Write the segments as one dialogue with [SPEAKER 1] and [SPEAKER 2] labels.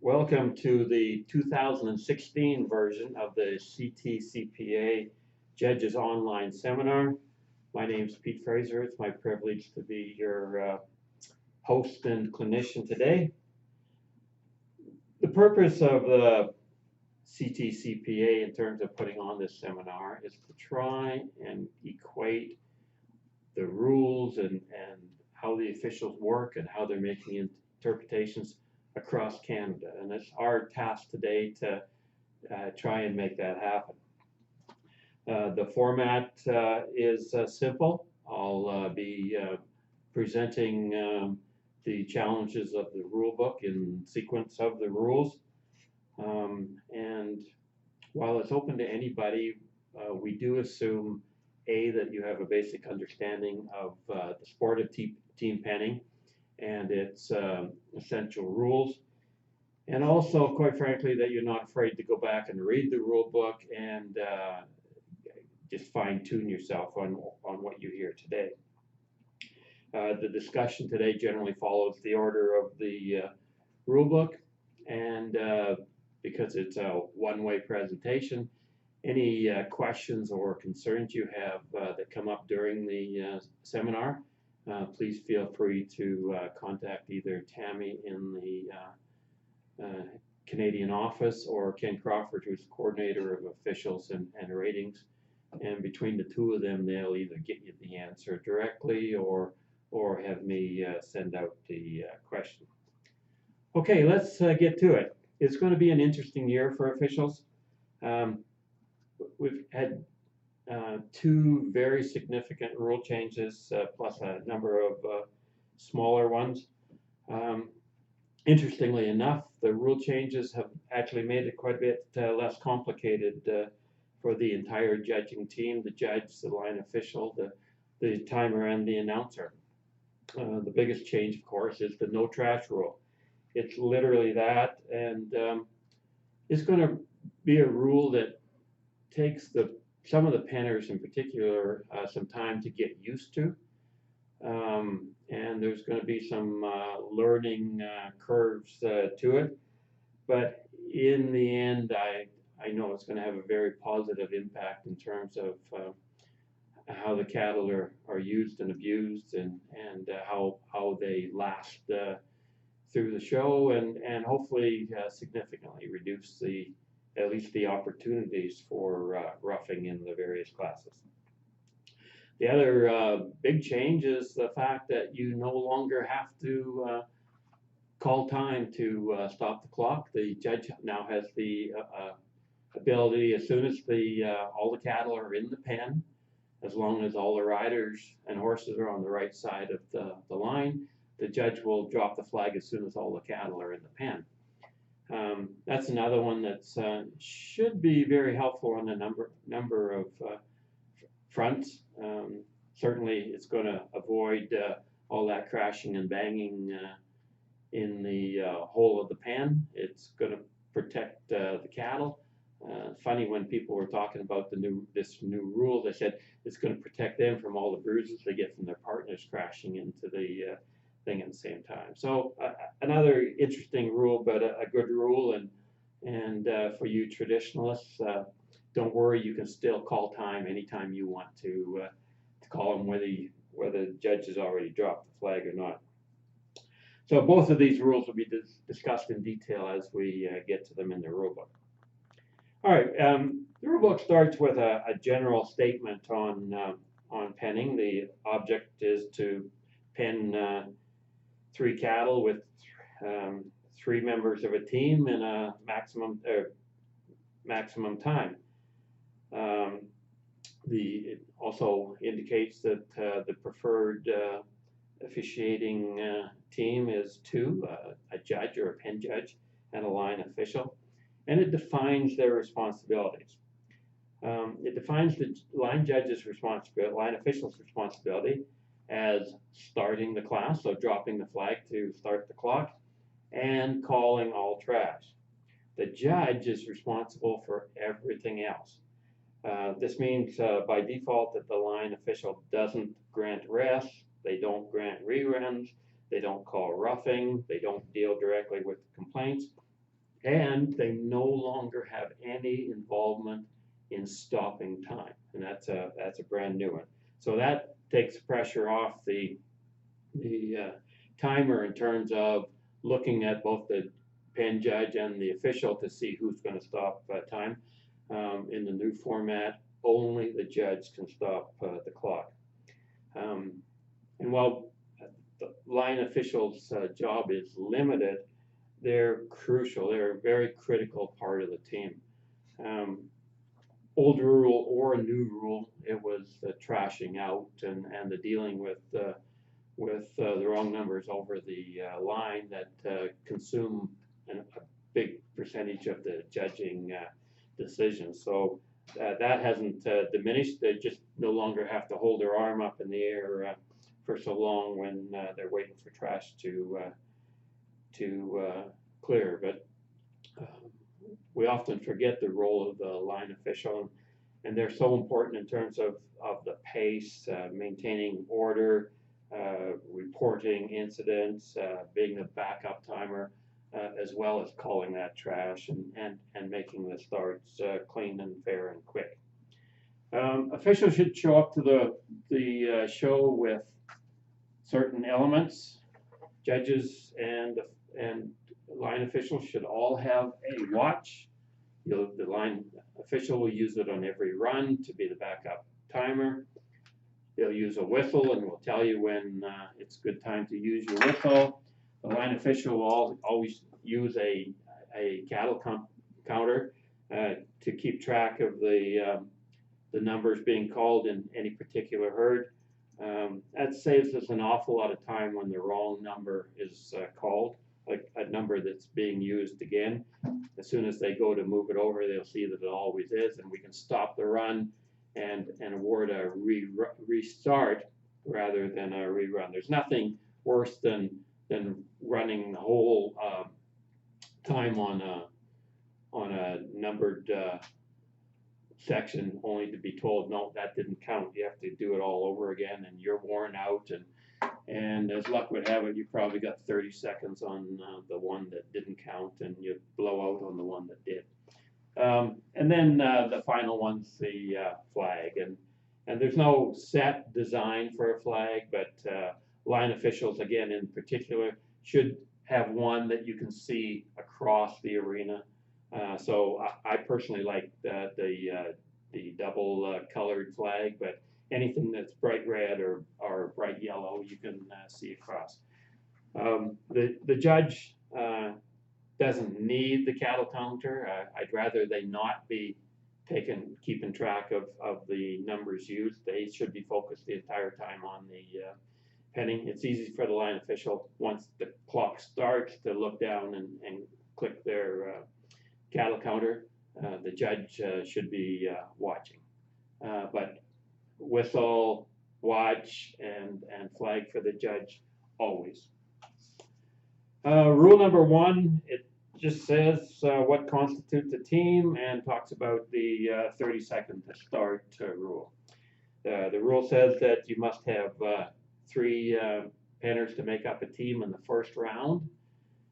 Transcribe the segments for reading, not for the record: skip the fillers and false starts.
[SPEAKER 1] Welcome to the 2016 version of the CTCPA Judges Online Seminar. My name is Pete Fraser. It's my privilege to be your host and clinician today. The purpose of the CTCPA in terms of putting on this seminar is to try and equate the rules and how the officials work and how they're making interpretations across Canada. And it's our task today to try and make that happen. The format is simple. I'll be presenting the challenges of the rule book in sequence of the rules. And while it's open to anybody, we do assume that you have a basic understanding of the sport of team penning and its essential rules. And also, quite frankly, that you're not afraid to go back and read the rule book and just fine tune yourself on what you hear today. The discussion today generally follows the order of the rule book, and because it's a one-way presentation, any questions or concerns you have that come up during the seminar, please feel free to contact either Tammy in the Canadian office or Ken Crawford, who's coordinator of officials and ratings. And between the two of them, they'll either get you the answer directly or have me send out the question. Okay, let's get to it. It's going to be an interesting year for officials. We've had two very significant rule changes, plus a number of smaller ones. Interestingly enough, the rule changes have actually made it quite a bit less complicated for the entire judging team, the judge, the line official, the timer, and the announcer. The biggest change, of course, is the no trash rule. It's literally that, and it's going to be a rule that takes some of the penners in particular some time to get used to. And there's going to be some learning curves to it. But in the end, I know it's going to have a very positive impact in terms of how the cattle are used and abused and how they last through the show and hopefully significantly reduce at least the opportunities for roughing in the various classes. The other big change is the fact that you no longer have to call time to stop the clock. The judge now has the ability, as soon as all the cattle are in the pen, as long as all the riders and horses are on the right side of the line, the judge will drop the flag as soon as all the cattle are in the pen. That's another one that should be very helpful on a number of fronts. Certainly, it's going to avoid all that crashing and banging in the hole of the pen. It's going to protect the cattle. Funny, when people were talking about this new rule, they said it's going to protect them from all the bruises they get from their partners crashing into the thing at the same time. So another interesting rule, but a good rule, and for you traditionalists, don't worry, you can still call time anytime you want to call them, whether the judge has already dropped the flag or not. So both of these rules will be discussed in detail as we get to them in the rule book. All right, the rule book starts with a general statement on penning. The object is to pen 3 cattle with 3 members of a team in a maximum time. It also indicates that the preferred officiating team is 2, a judge or a pen judge and a line official, and it defines their responsibilities. It defines the line judge's responsibility, line official's responsibility as starting the class, so dropping the flag to start the clock, and calling all trash. The judge is responsible for everything else. This means by default that the line official doesn't grant rests, they don't grant reruns, they don't call roughing, they don't deal directly with complaints, and they no longer have any involvement in stopping time, and that's a brand new one. So that takes pressure off the timer in terms of looking at both the pen judge and the official to see who's going to stop time. In the new format, only the judge can stop the clock. Um, and while the line official's job is limited, they're crucial. They're a very critical part of the team. Um, Old rule or a new rule, it was the trashing out and the dealing with the wrong numbers over the line that consume a big percentage of the judging decisions. So that hasn't diminished. They just no longer have to hold their arm up in the air for so long when they're waiting for trash to clear. But we often forget the role of the line official, and they're so important in terms of the pace, maintaining order, reporting incidents, being the backup timer, as well as calling that trash and making the starts clean and fair and quick. Officials should show up to the show with certain elements. Judges and line officials should all have a watch. The line official will use it on every run to be the backup timer. They'll use a whistle and will tell you when it's a good time to use your whistle. The line official will always use a cattle counter to keep track of the numbers being called in any particular herd. That saves us an awful lot of time when the wrong number is called, like a number that's being used again. As soon as they go to move it over, they'll see that it always is, and we can stop the run and award a restart rather than a rerun. There's nothing worse than running the whole time on a numbered section only to be told, no, that didn't count. You have to do it all over again, and you're worn out. And as luck would have it, you probably got 30 seconds on the one that didn't count, and you blow out on the one that did. And then the final one's the flag, and there's no set design for a flag, but line officials, again in particular, should have one that you can see across the arena. So I personally like the double colored flag, but anything that's bright red or bright yellow, you can see across. The judge doesn't need the cattle counter. I'd rather they not be keeping track of the numbers used. They should be focused the entire time on the penning. It's easy for the line official, once the clock starts, to look down and click their cattle counter. The judge should be watching. But whistle, watch, and flag for the judge always. Rule number 1, it just says what constitutes a team and talks about the 30-second to start rule. The rule says that you must have 3 penners to make up a team in the first round.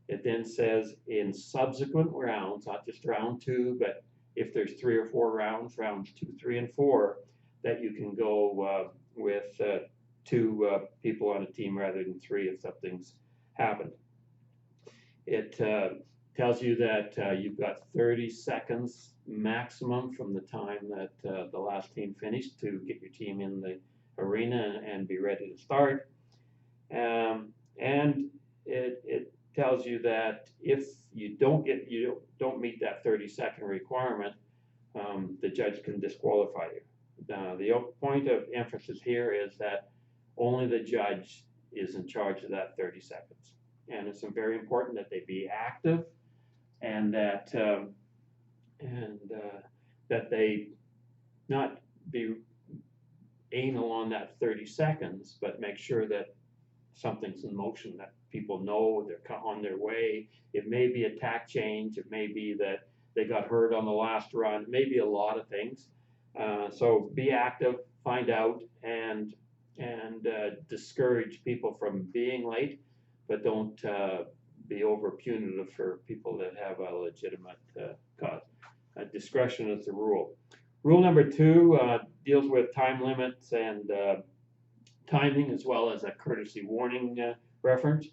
[SPEAKER 1] It then says in subsequent rounds, not just round 2, but if there's 3 or 4 rounds, rounds 2, 3, and 4, that you can go with 2 people on a team rather than 3 if something's happened. It tells you that you've got 30 seconds maximum from the time that the last team finished to get your team in the arena and be ready to start. And it tells you that if you don't meet that 30-second requirement, the judge can disqualify you. The point of emphasis here is that only the judge is in charge of that 30 seconds. And it's very important that they be active and that that they not be anal on that 30 seconds, but make sure that something's in motion, that people know they're on their way. It may be a tack change. It may be that they got hurt on the last run. It may be a lot of things. So be active, find out, and discourage people from being late, but don't be over punitive for people that have a legitimate cause. Discretion is the rule. Rule number 2 deals with time limits and timing, as well as a courtesy warning reference.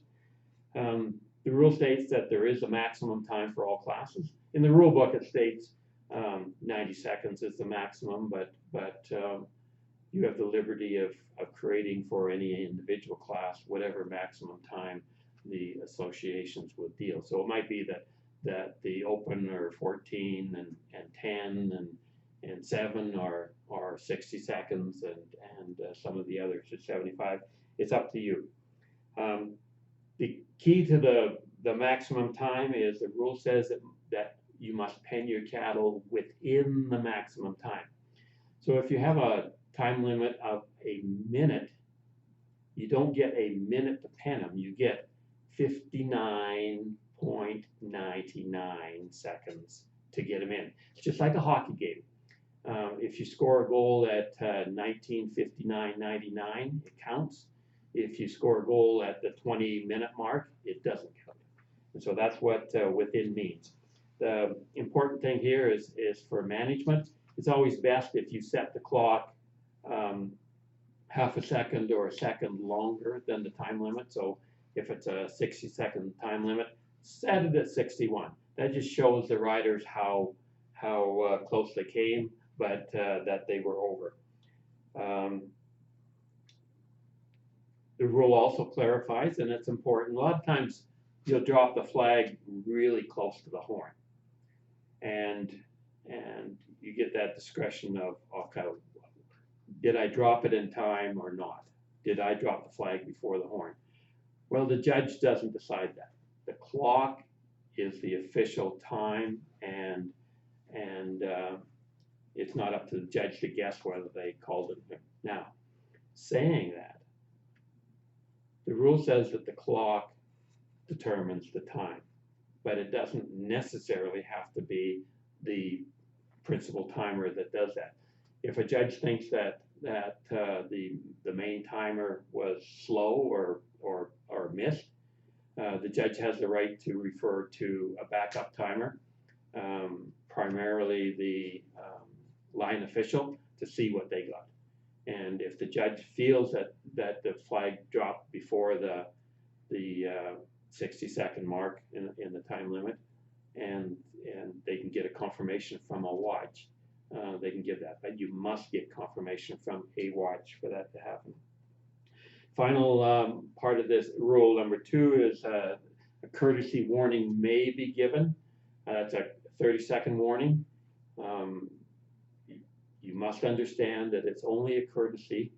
[SPEAKER 1] The rule states that there is a maximum time for all classes. In the rule book, it states 90 seconds is the maximum, but you have the liberty of creating for any individual class whatever maximum time the associations would deal. So it might be that the open are 14 and 10 and 7 are 60 seconds and some of the others are 75. It's up to you. The key to the maximum time is the rule says that you must pen your cattle within the maximum time. So if you have a time limit of a minute, you don't get a minute to pen them, you get 59.99 seconds to get them in. It's just like a hockey game. If you score a goal at 19:59.99, it counts. If you score a goal at the 20-minute mark, it doesn't count. And so that's what within means. The important thing here is for management, it's always best if you set the clock half a second or a second longer than the time limit. So if it's a 60-second time limit, set it at 61. That just shows the riders how close they came, but that they were over. The rule also clarifies, and it's important, a lot of times you'll drop the flag really close to the horn. And you get that discretion of, okay, did I drop it in time or not? Did I drop the flag before the horn? Well, the judge doesn't decide that. The clock is the official time, and it's not up to the judge to guess whether they called it. Now, saying that, the rule says that the clock determines the time, but it doesn't necessarily have to be the principal timer that does that. If a judge thinks that the main timer was slow or missed, the judge has the right to refer to a backup timer, primarily the line official, to see what they got. And if the judge feels that the flag dropped before the 60-second mark in the time limit, and they can get a confirmation from a watch, they can give that. But you must get confirmation from a watch for that to happen. Final part of this rule number 2 is a courtesy warning may be given. It's a 30-second warning. You must understand that it's only a courtesy,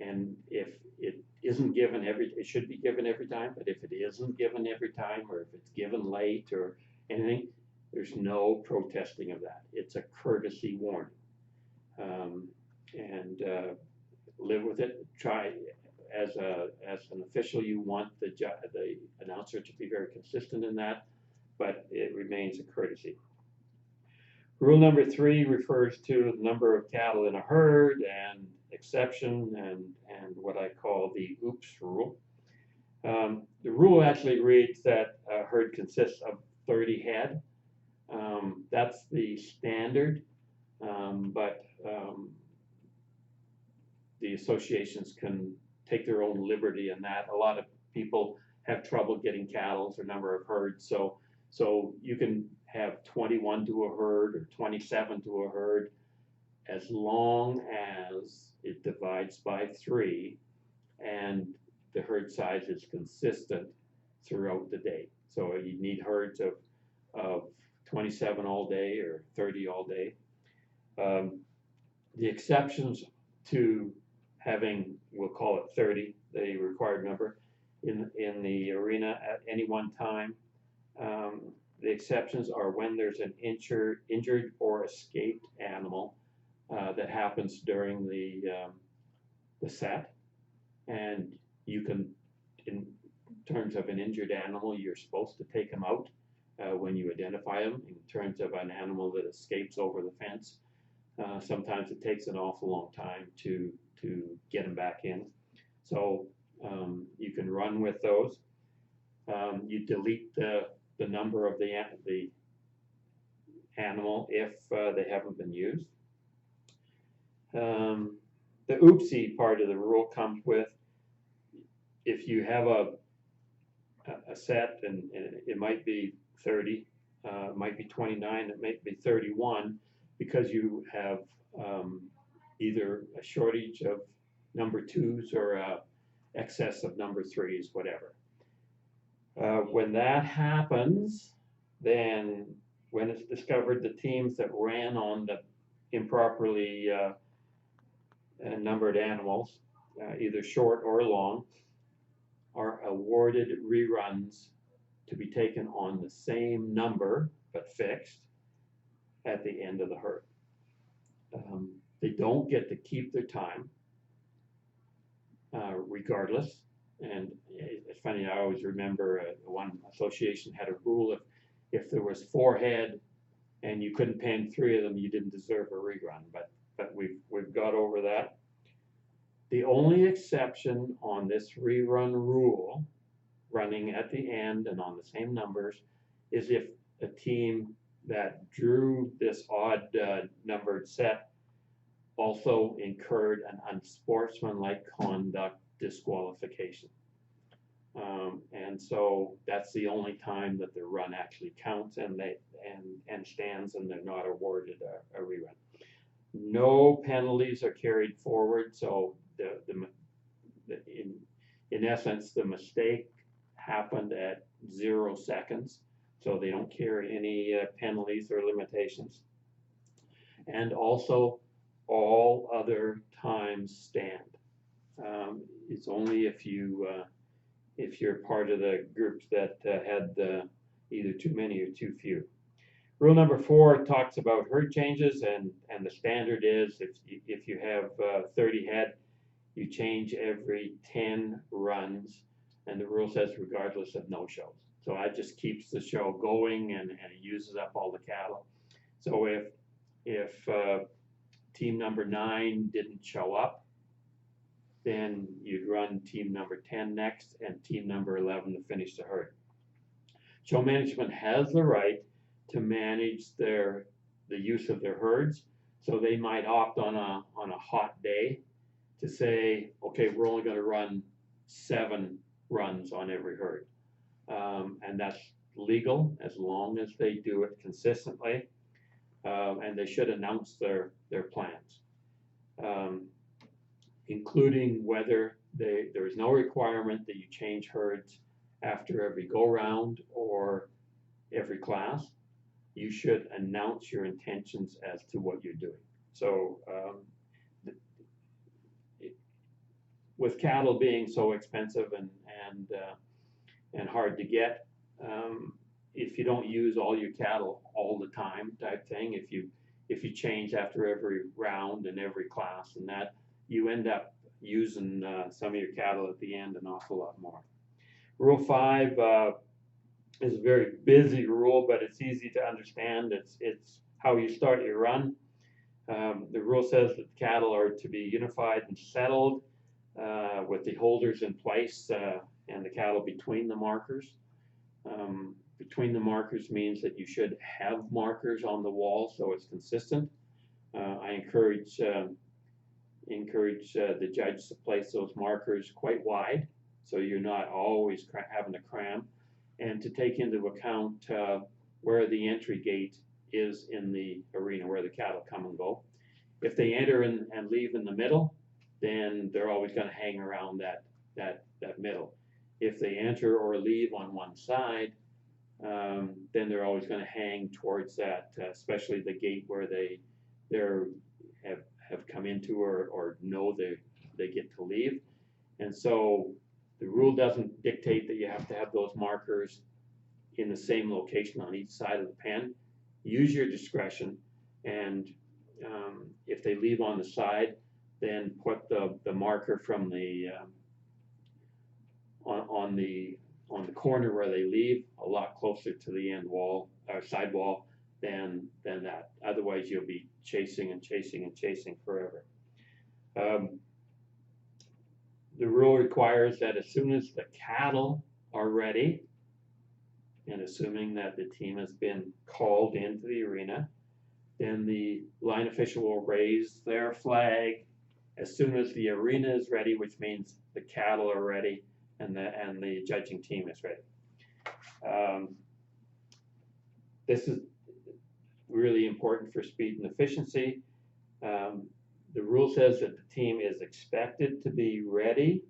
[SPEAKER 1] and if it isn't given it should be given every time, but if it isn't given every time, or if it's given late or anything, there's no protesting of that. It's a courtesy warning. Live with it. Try, as an official, you want the announcer to be very consistent in that, but it remains a courtesy. Rule number 3 refers to the number of cattle in a herd and exception and what I call the oops rule. The rule actually reads that a herd consists of 30 head. That's the standard, but the associations can take their own liberty in that. A lot of people have trouble getting cattle or number of herds, so you can have 21 to a herd or 27 to a herd, as long as it divides by 3 and the herd size is consistent throughout the day. So you need herds of 27 all day or 30 all day. The exceptions to having, we'll call it 30, the required number in the arena at any one time. The exceptions are when there's an injured or escaped animal that happens during the set, and you can, in terms of an injured animal, you're supposed to take them out when you identify them. In terms of an animal that escapes over the fence, sometimes it takes an awful long time to get them back in. So you can run with those. You delete the number of the animal if they haven't been used. The oopsie part of the rule comes with if you have a set and it might be 30, it might be 29, it might be 31, because you have either a shortage of number 2s or a excess of number 3s, whatever. When that happens, then when it's discovered the teams that ran on the improperly numbered animals, either short or long, are awarded reruns to be taken on the same number, but fixed, at the end of the herd. They don't get to keep their time, regardless. And it's funny, I always remember one association had a rule if there was 4 head and you couldn't pen 3 of them, you didn't deserve a rerun. But we've got over that. The only exception on this rerun rule, running at the end and on the same numbers, is if a team that drew this odd numbered set also incurred an unsportsmanlike conduct disqualification. And so that's the only time that the run actually counts and stands, and they're not awarded a rerun. No penalties are carried forward, so in essence, the mistake happened at 0 seconds, so they don't carry any penalties or limitations. And also, all other times stand. It's only if you're part of the groups that had either too many or too few. Rule number 4 talks about herd changes, and the standard is if you have 30 head, you change every 10 runs, and the rule says regardless of no-shows. So that just keeps the show going and it uses up all the cattle. So if team number 9 didn't show up, then you'd run team number 10 next and team number 11 to finish the herd. Show management has the right to manage the use of their herds, so they might opt on a hot day to say, okay, we're only going to run 7 runs on every herd, and that's legal as long as they do it consistently, and they should announce their plans, including whether there is no requirement that you change herds after every go-round or every class. You should announce your intentions as to what you're doing. So with cattle being so expensive and hard to get, if you don't use all your cattle all the time type thing, if you change after every round and every class and that, you end up using some of your cattle at the end an awful lot more. Rule 5 is a very busy rule, but it's easy to understand. It's how you start your run. The rule says that cattle are to be unified and settled with the holders in place and the cattle between the markers. Between the markers means that you should have markers on the wall so it's consistent. I encourage the judge to place those markers quite wide so you're not always having to cram, and to take into account where the entry gate is in the arena, where the cattle come and go. If they enter and leave in the middle, then they're always going to hang around that middle. If they enter or leave on one side, then they're always going to hang towards that, especially the gate where they have come into or know they get to leave. And so the rule doesn't dictate that you have to have those markers in the same location on each side of the pen. Use your discretion, and if they leave on the side, then put the marker from the on the corner where they leave a lot closer to the end wall or side wall than that. Otherwise, you'll be chasing and chasing and chasing forever. The rule requires that as soon as the cattle are ready, and assuming that the team has been called into the arena, then the line official will raise their flag as soon as the arena is ready, which means the cattle are ready and the judging team is ready. This is really important for speed and efficiency. The rule says that the team is expected to be ready,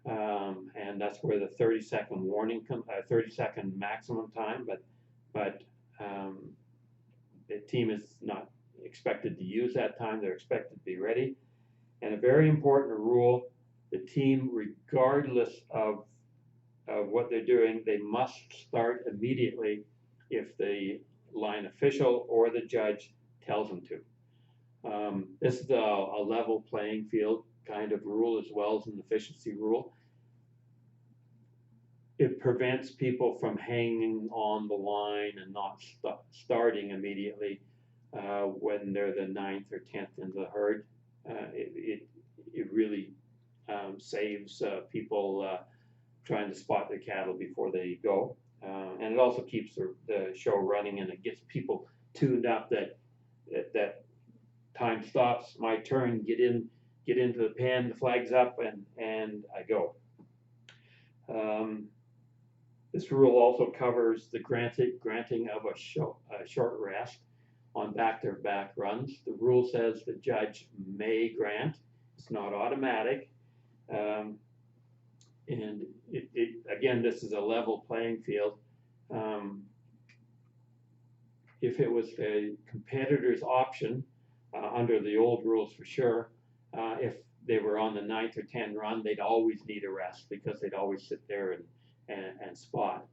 [SPEAKER 1] and that's where the 30-second warning comes, 30-second maximum time, but the team is not expected to use that time. They're expected to be ready. And a very important rule, the team, regardless of what they're doing, they must start immediately if the line official or the judge tells them to. This is a level playing field kind of rule as well as an efficiency rule. It prevents people from hanging on the line and not starting immediately when they're the 9th or 10th in the herd. It really saves people trying to spot their cattle before they go. And it also keeps the show running, and it gets people tuned up that time stops, my turn, get into the pen, the flag's up, and I go. This rule also covers the granting of a short rest on back-to-back runs. The rule says the judge may grant. It's not automatic. And again, this is a level playing field. If it was the competitor's option, under the old rules for sure, if they were on the 9th or 10th run, they'd always need a rest because they'd always sit there and spot.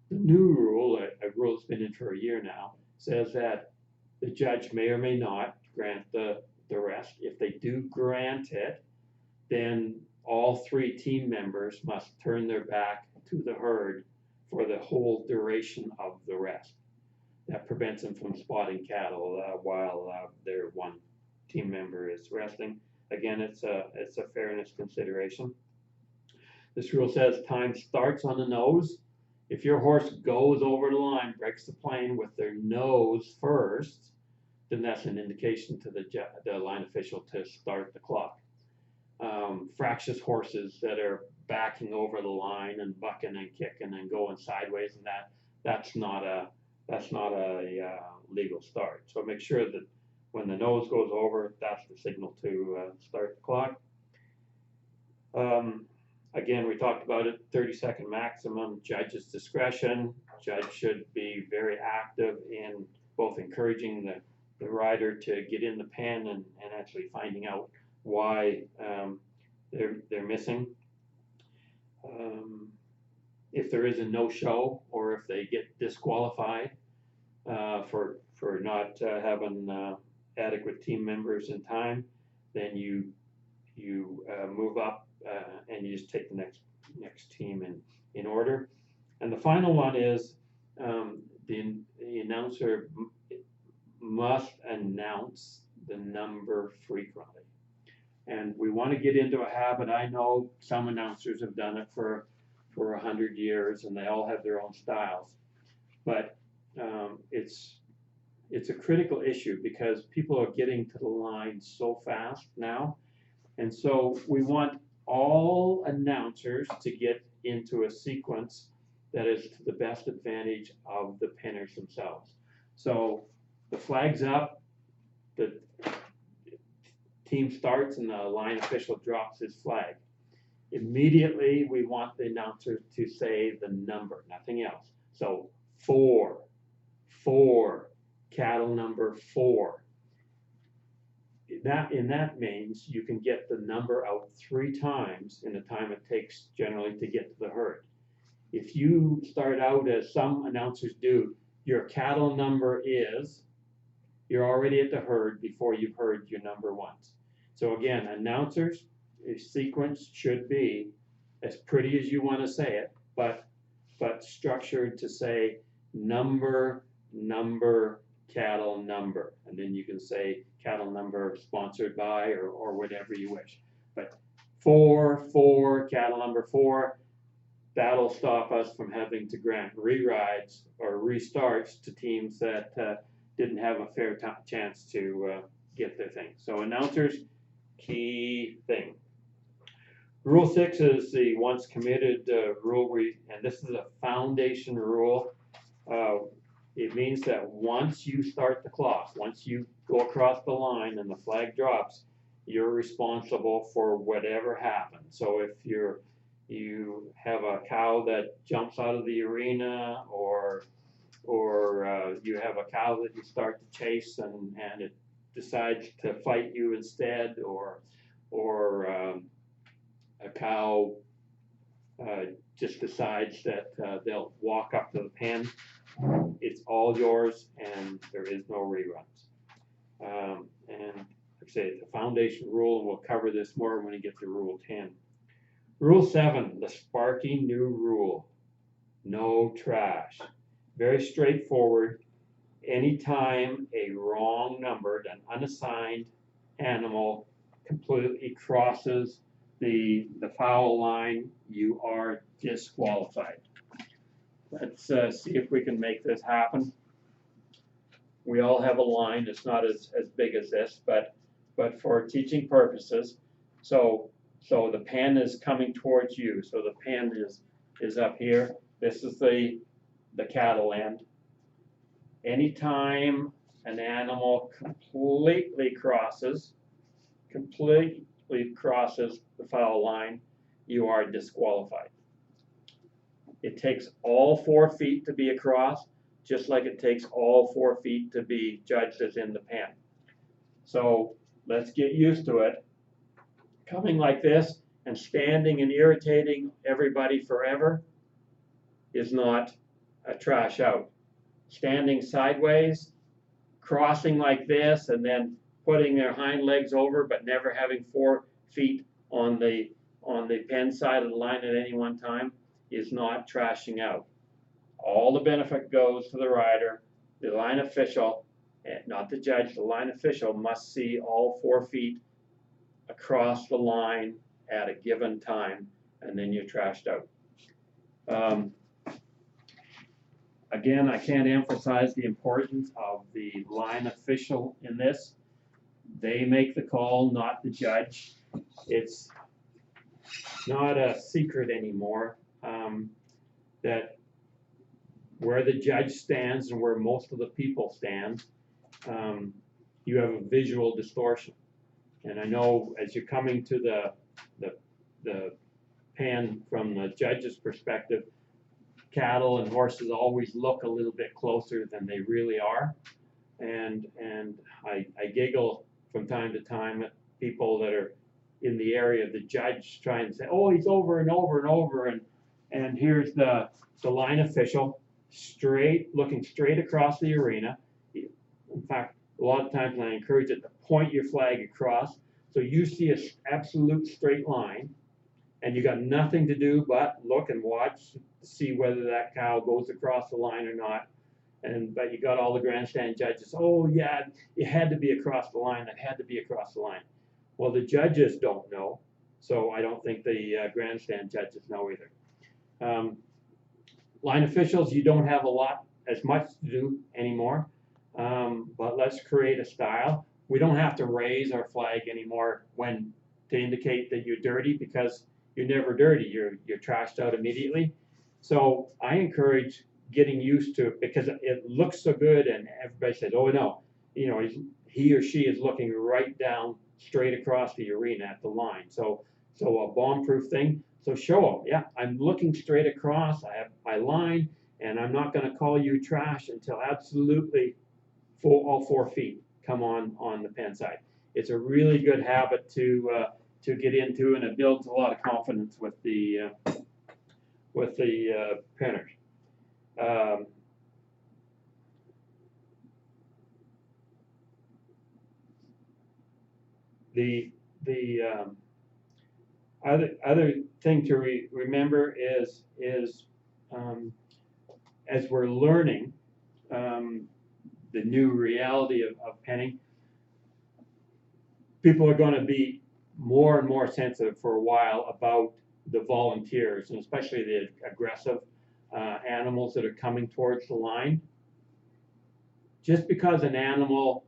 [SPEAKER 1] The new rule, a rule that's been in for a year now, says that the judge may or may not grant the rest. If they do grant it, then all 3 team members must turn their back to the herd for the whole duration of the rest. That prevents them from spotting cattle while their one team member is resting. Again, it's a fairness consideration. This rule says time starts on the nose. If your horse goes over the line, breaks the plane with their nose first, then that's an indication to the line official to start the clock. Fractious horses that are backing over the line and bucking and kicking and going sideways, and that's not a legal start. So make sure that when the nose goes over, that's the signal to start the clock. Again, we talked about it, 30-second maximum, judge's discretion. Judge should be very active in both encouraging the rider to get in the pen and actually finding out why they're missing. If there is a no-show or if they get disqualified for not having adequate team members in time, then you move up and you just take the next team in order. And the final one is the announcer must announce the number frequently. And we want to get into a habit. I know some announcers have done it for 100 years, and they all have their own styles. But it's a critical issue because people are getting to the line so fast now. And so we want all announcers to get into a sequence that is to the best advantage of the penners themselves. So the flag's up, the team starts, and the line official drops his flag. Immediately, we want the announcer to say the number, nothing else. So 4, cattle number 4. That means you can get the number out 3 times in the time it takes generally to get to the herd. If you start out as some announcers do, your cattle number is, you're already at the herd before you've heard your number once. So again, announcers, a sequence should be as pretty as you want to say it, but structured to say number, cattle number, and then you can say cattle number sponsored by or whatever you wish. But 4, cattle number 4, that'll stop us from having to grant rerides or restarts to teams that didn't have a fair chance to get their thing. So announcers, key thing. Rule 6 is the once committed rule, and this is a foundation rule. It means that once you start the clock, once you go across the line and the flag drops, you're responsible for whatever happens. So if you have a cow that jumps out of the arena, or you have a cow that you start to chase and it decides to fight you instead, or a cow just decides that they'll walk up to the pen, it's all yours and there is no reruns. And like I say, it's a foundation rule, and we'll cover this more when we get to Rule 10. Rule 7, the Sparky new rule. No trash. Very straightforward. Anytime a wrong numbered, an unassigned animal completely crosses the foul line, you are disqualified. Let's see if we can make this happen. We all have a line. It's not as big as this, but for teaching purposes, so the pen is coming towards you. So the pen is up here. This is the cattle end. Anytime an animal completely crosses the foul line, you are disqualified. It takes all 4 feet to be across, just like it takes all 4 feet to be judged as in the pen. So let's get used to it. Coming like this and standing and irritating everybody forever is not a trash out. Standing sideways, crossing like this, and then putting their hind legs over, but never having 4 feet on the pen side of the line at any one time is not trashing out. All the benefit goes to the rider. The line official, not the judge, the line official must see all 4 feet across the line at a given time, and then you're trashed out. Again, I can't emphasize the importance of the line official in this. They make the call, not the judge. It's not a secret anymore that where the judge stands and where most of the people stand, you have a visual distortion. And I know as you're coming to the pen from the judge's perspective, cattle and horses always look a little bit closer than they really are. And I giggle from time to time at people that are in the area of the judge trying to say, oh, he's over and over and over, and here's the line official looking straight across the arena. In fact, a lot of times I encourage it to point your flag across so you see an absolute straight line, and you got nothing to do but look and watch to see whether that cow goes across the line or not. But you got all the grandstand judges, oh yeah, it had to be across the line, it had to be across the line. Well, the judges don't know, so I don't think the grandstand judges know either. Line officials, you don't have as much to do anymore, but let's create a style. We don't have to raise our flag anymore to indicate that you're dirty, because you're never dirty. You're trashed out immediately. So I encourage getting used to it, because it looks so good, and everybody says, oh no, he or she is looking right down straight across the arena at the line. So a bomb-proof thing. So show them, yeah, I'm looking straight across, I have my line, and I'm not going to call you trash until absolutely all 4 feet come on the pen side. It's a really good habit to get into, and it builds a lot of confidence with the penners. The other thing to remember is as we're learning the new reality of penning, people are going to be more and more sensitive for a while about the volunteers, and especially the aggressive animals that are coming towards the line. Just because an animal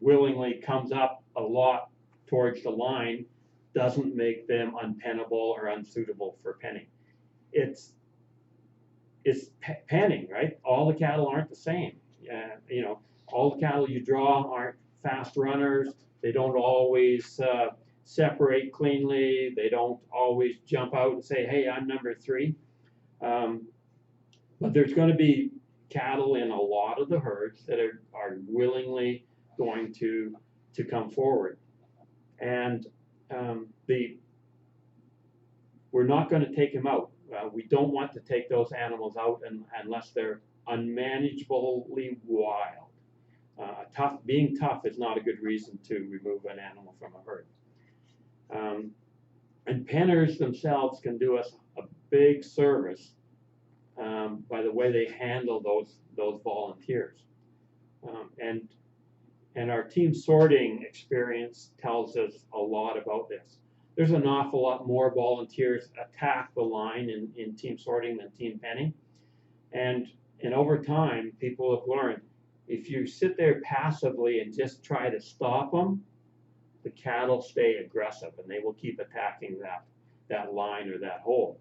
[SPEAKER 1] willingly comes up a lot towards the line doesn't make them unpennable or unsuitable for penning. It's penning, right? All the cattle aren't the same. You know, all the cattle you draw aren't fast runners. They don't always separate cleanly. They don't always jump out and say, "Hey, I'm number 3." But there's going to be cattle in a lot of the herds that are willingly going to come forward, and we're not going to take them out. We don't want to take those animals out unless they're unmanageably wild. Being tough is not a good reason to remove an animal from a herd. And penners themselves can do us a big service by the way they handle those volunteers. And our team sorting experience tells us a lot about this. There's an awful lot more volunteers attack the line in team sorting than team penning. And over time, people have learned, if you sit there passively and just try to stop them, the cattle stay aggressive and they will keep attacking that line or that hole.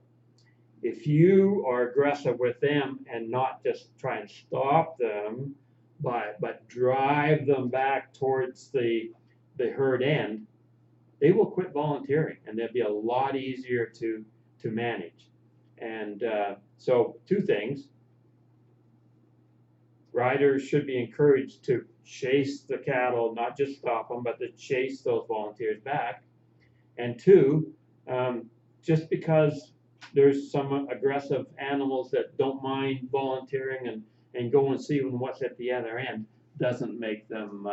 [SPEAKER 1] If you are aggressive with them and not just try and stop them, but drive them back towards the herd end, they will quit volunteering and they'll be a lot easier to manage. And so 2 things. Riders should be encouraged to chase the cattle, not just stop them, but to chase those volunteers back. And 2, just because there's some aggressive animals that don't mind volunteering and go and see what's at the other end doesn't make them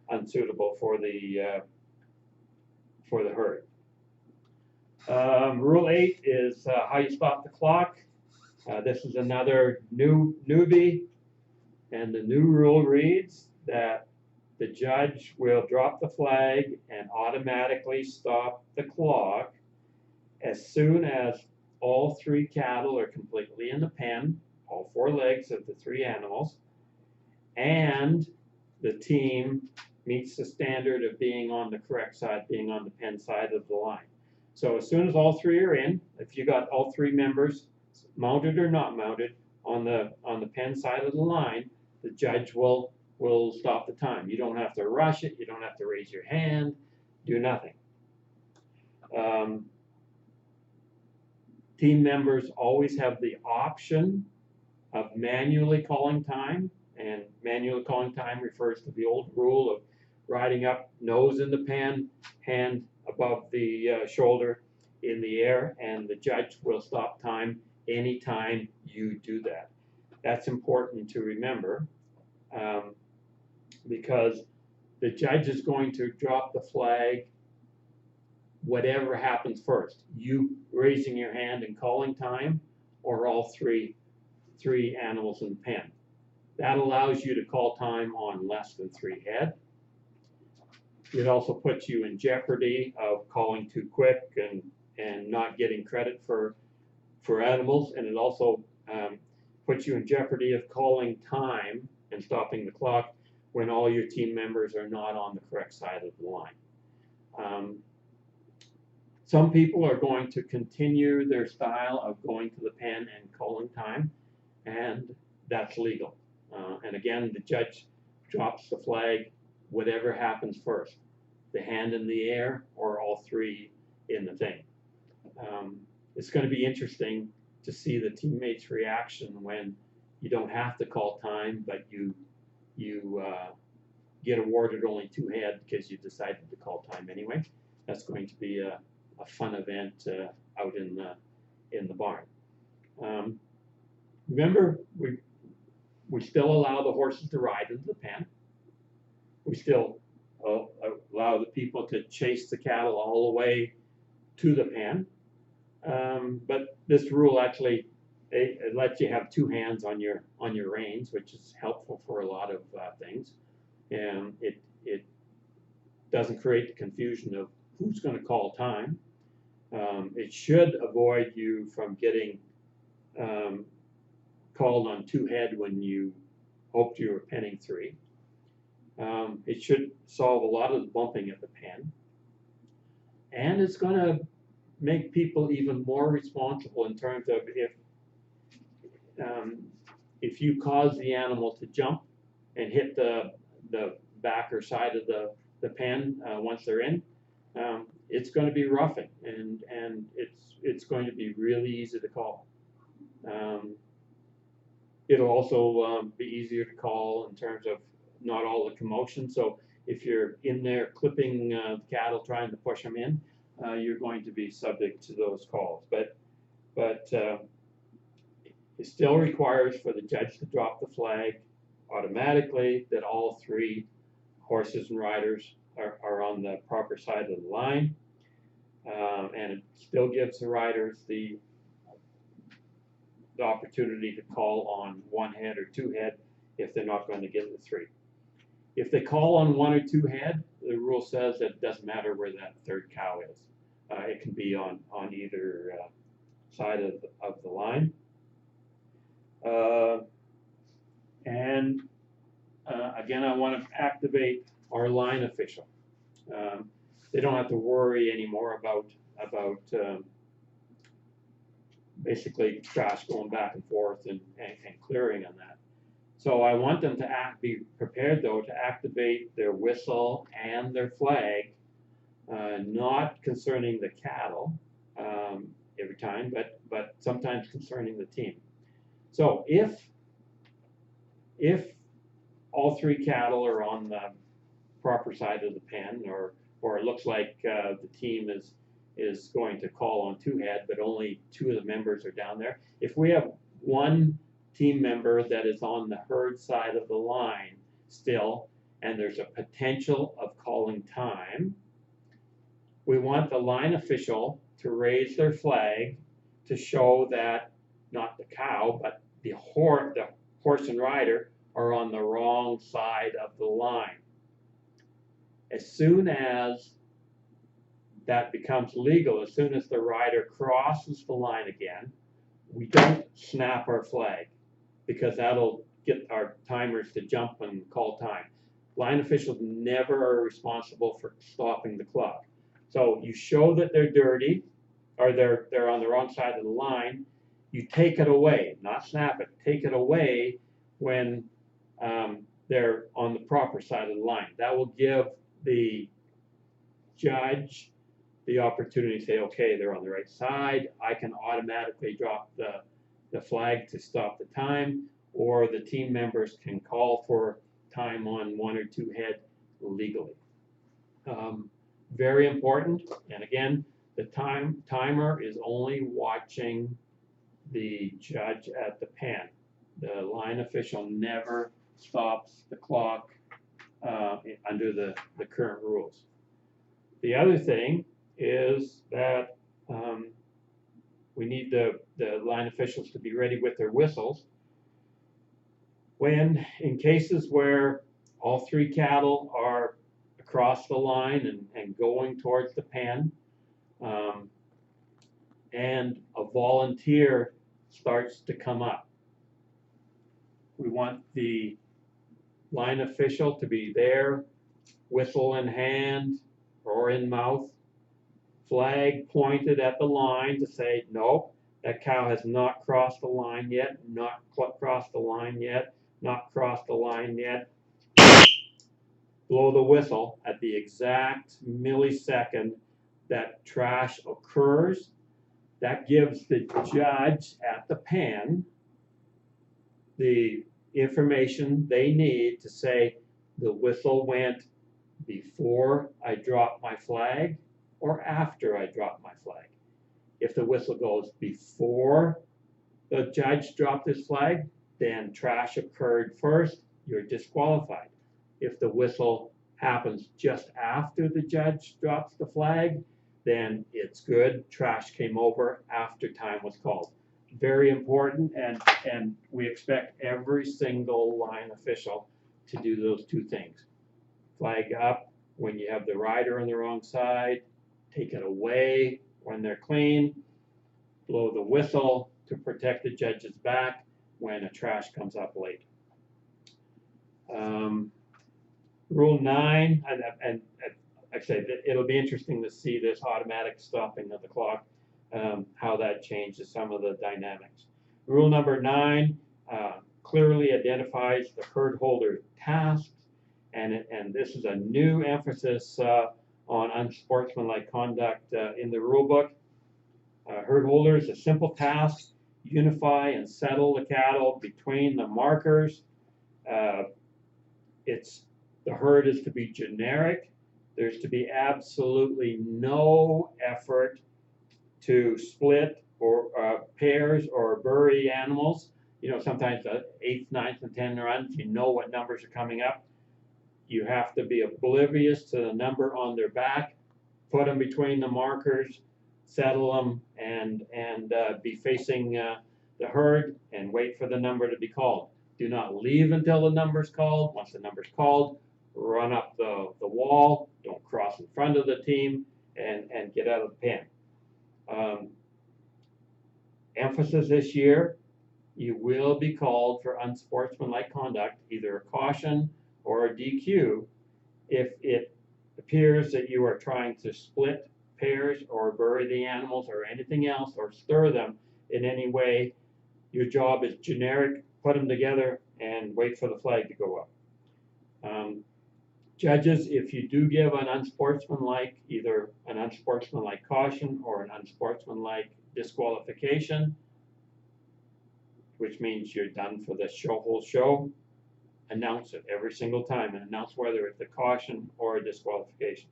[SPEAKER 1] unsuitable for the herd. Rule 8 is how you stop the clock. This is another newbie, and the new rule reads that the judge will drop the flag and automatically stop the clock as soon as all 3 cattle are completely in the pen, all 4 legs of the 3 animals, and the team meets the standard of being on the correct side, being on the pen side of the line. So as soon as all 3 are in, if you got all 3 members, mounted or not mounted, on the pen side of the line, the judge will stop the time. You don't have to rush it. You don't have to raise your hand. Do nothing. Team members always have the option of manually calling time, and manually calling time refers to the old rule of riding up, nose in the pen, hand above the shoulder in the air, and the judge will stop time anytime you do that. That's important to remember because the judge is going to drop the flag whatever happens first, you raising your hand and calling time, or all three animals in the pen. That allows you to call time on less than 3 head. It also puts you in jeopardy of calling too quick and not getting credit for animals, and it also puts you in jeopardy of calling time and stopping the clock when all your team members are not on the correct side of the line. Some people are going to continue their style of going to the pen and calling time, and that's legal. And again, the judge drops the flag, whatever happens first, the hand in the air or all 3 in the thing. It's going to be interesting to see the teammates' reaction when you don't have to call time, but you get awarded only 2 head because you decided to call time anyway. That's going to be a fun event out in the barn. Remember, we still allow the horses to ride into the pen. We still allow the people to chase the cattle all the way to the pen. But this rule actually it lets you have 2 hands on your reins, which is helpful for a lot of things. And it doesn't create the confusion of who's going to call time. It should avoid you from getting called on two head when you hoped you were penning three. It should solve a lot of the bumping at the pen. And it's going to make people even more responsible in terms of if you cause the animal to jump and hit the back or side of the pen once they're in, it's going to be roughing, and it's going to be really easy to call. It'll also be easier to call in terms of not all the commotion. So if you're in there clipping cattle, trying to push them in, you're going to be subject to those calls. But it still requires for the judge to drop the flag automatically that all three horses and riders are on the proper side of the line. And it still gives the riders the opportunity to call on one head or two head if they're not going to get the three. If they call on one or two head, the rule says that it doesn't matter where that third cow is. It can be on either side of the line. Again, I want to activate our line official. They don't have to worry anymore about basically trash going back and forth and clearing on that. So I want them to be prepared though to activate their whistle and their flag, not concerning the cattle every time, but sometimes concerning the team. So if all three cattle are on the proper side of the pen, or it looks like the team is going to call on two head, but only two of the members are down there. If we have one team member that is on the herd side of the line still, and there's a potential of calling time, we want the line official to raise their flag to show that not the cow, but the horse and rider are on the wrong side of the line. As soon as that becomes legal, as soon as the rider crosses the line again, we don't snap our flag, because that'll get our timers to jump and call time. Line officials never are responsible for stopping the clock. So you show that they're dirty, or they're on the wrong side of the line, you take it away, not snap it, take it away when they're on the proper side of the line. That will give the judge the opportunity to say, okay, they're on the right side, I can automatically drop the flag to stop the time, or the team members can call for time on one or two head legally. Very important, and again, the timer is only watching the judge at the pen. The line official never stops the clock under the current rules. The other thing is that we need the line officials to be ready with their whistles when, in cases where all three cattle are across the line and going towards the pen, and a volunteer starts to come up. We want the line official to be there, whistle in hand or in mouth, flag pointed at the line to say, nope, that cow has not crossed the line yet, not crossed the line yet, not crossed the line yet. Blow the whistle at the exact millisecond that trash occurs. That gives the judge at the pen the information they need to say the whistle went before I dropped my flag or after I dropped my flag. If the whistle goes before the judge dropped his flag, then trash occurred first, you're disqualified. If the whistle happens just after the judge drops the flag, then it's good, trash came over after time was called. Very important, and we expect every single line official to do those two things. Flag up when you have the rider on the wrong side, take it away when they're clean, blow the whistle to protect the judge's back when a trash comes up late. Rule 9, and like I say, it'll be interesting to see this automatic stopping of the clock, how that changes some of the dynamics. Rule number 9 clearly identifies the herd holder tasks, and this is a new emphasis on unsportsmanlike conduct in the rule book. Herd holders, a simple task: unify and settle the cattle between the markers. The herd is to be generic. There's to be absolutely no effort to split or pairs or bury animals. You know, sometimes the 8th, 9th, and 10th runs, you know what numbers are coming up. You have to be oblivious to the number on their back, put them between the markers, settle them, and be facing the herd and wait for the number to be called. Do not leave until the number's called. Once the number's called, run up the wall. Don't cross in front of the team, and get out of the pen. Emphasis this year: you will be called for unsportsmanlike conduct, either a caution or a DQ, if it appears that you are trying to split pairs or bury the animals or anything else or stir them in any way. Your job is generic: put them together and wait for the flag to go up. Judges, if you do give an unsportsmanlike, either an unsportsmanlike caution or an unsportsmanlike disqualification, which means you're done for the whole show, announce it every single time and announce whether it's a caution or a disqualification.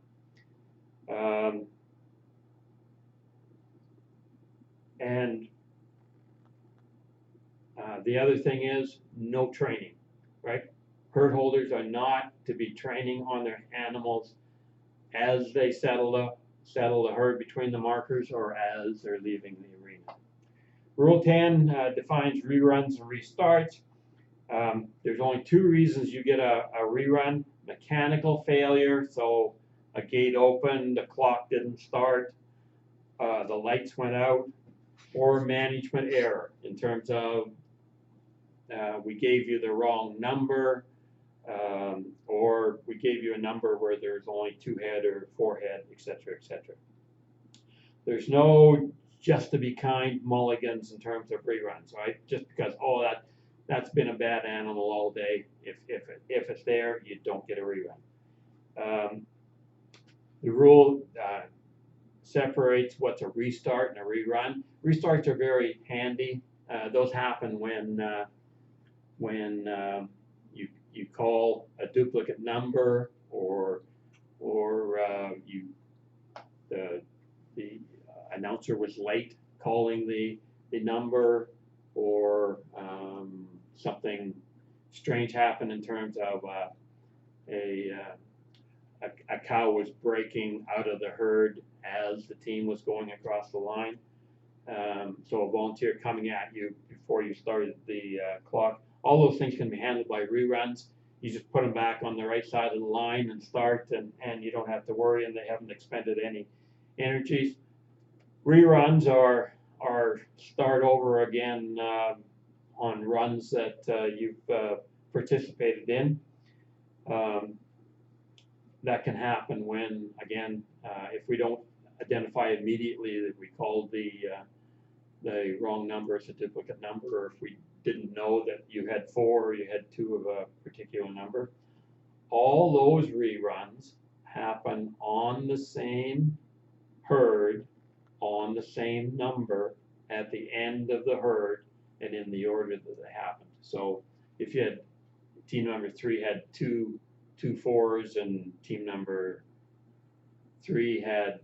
[SPEAKER 1] The other thing is no training, right? Herd holders are not to be training on their animals as they settle the herd between the markers or as they're leaving the arena. Rule 10 defines reruns and restarts. There's only 2 reasons you get a rerun: mechanical failure, so a gate opened, the clock didn't start, the lights went out, or management error in terms of we gave you the wrong number, or we gave you a number where there's only 2 head or 4 head, etc., etc. There's no just to be kind mulligans in terms of reruns, right? Just because, oh, that's been a bad animal all day. If it's there, you don't get a rerun. The rule separates what's a restart and a rerun. Restarts are very handy. Those happen when you call a duplicate number, or the announcer was late calling the number, or something strange happened in terms of a cow was breaking out of the herd as the team was going across the line. So a volunteer coming at you before you started the clock. All those things can be handled by reruns. You just put them back on the right side of the line and start, and you don't have to worry, and they haven't expended any energies. Reruns are start over again on runs that you've participated in. That can happen when, again, if we don't identify immediately that we called the wrong number as a duplicate number, or if we didn't know that you had 4 or you had 2 of a particular number. All those reruns happen on the same herd, on the same number, at the end of the herd, and in the order that they happened. So if you had team number 3 had two 4s, and team number 3 had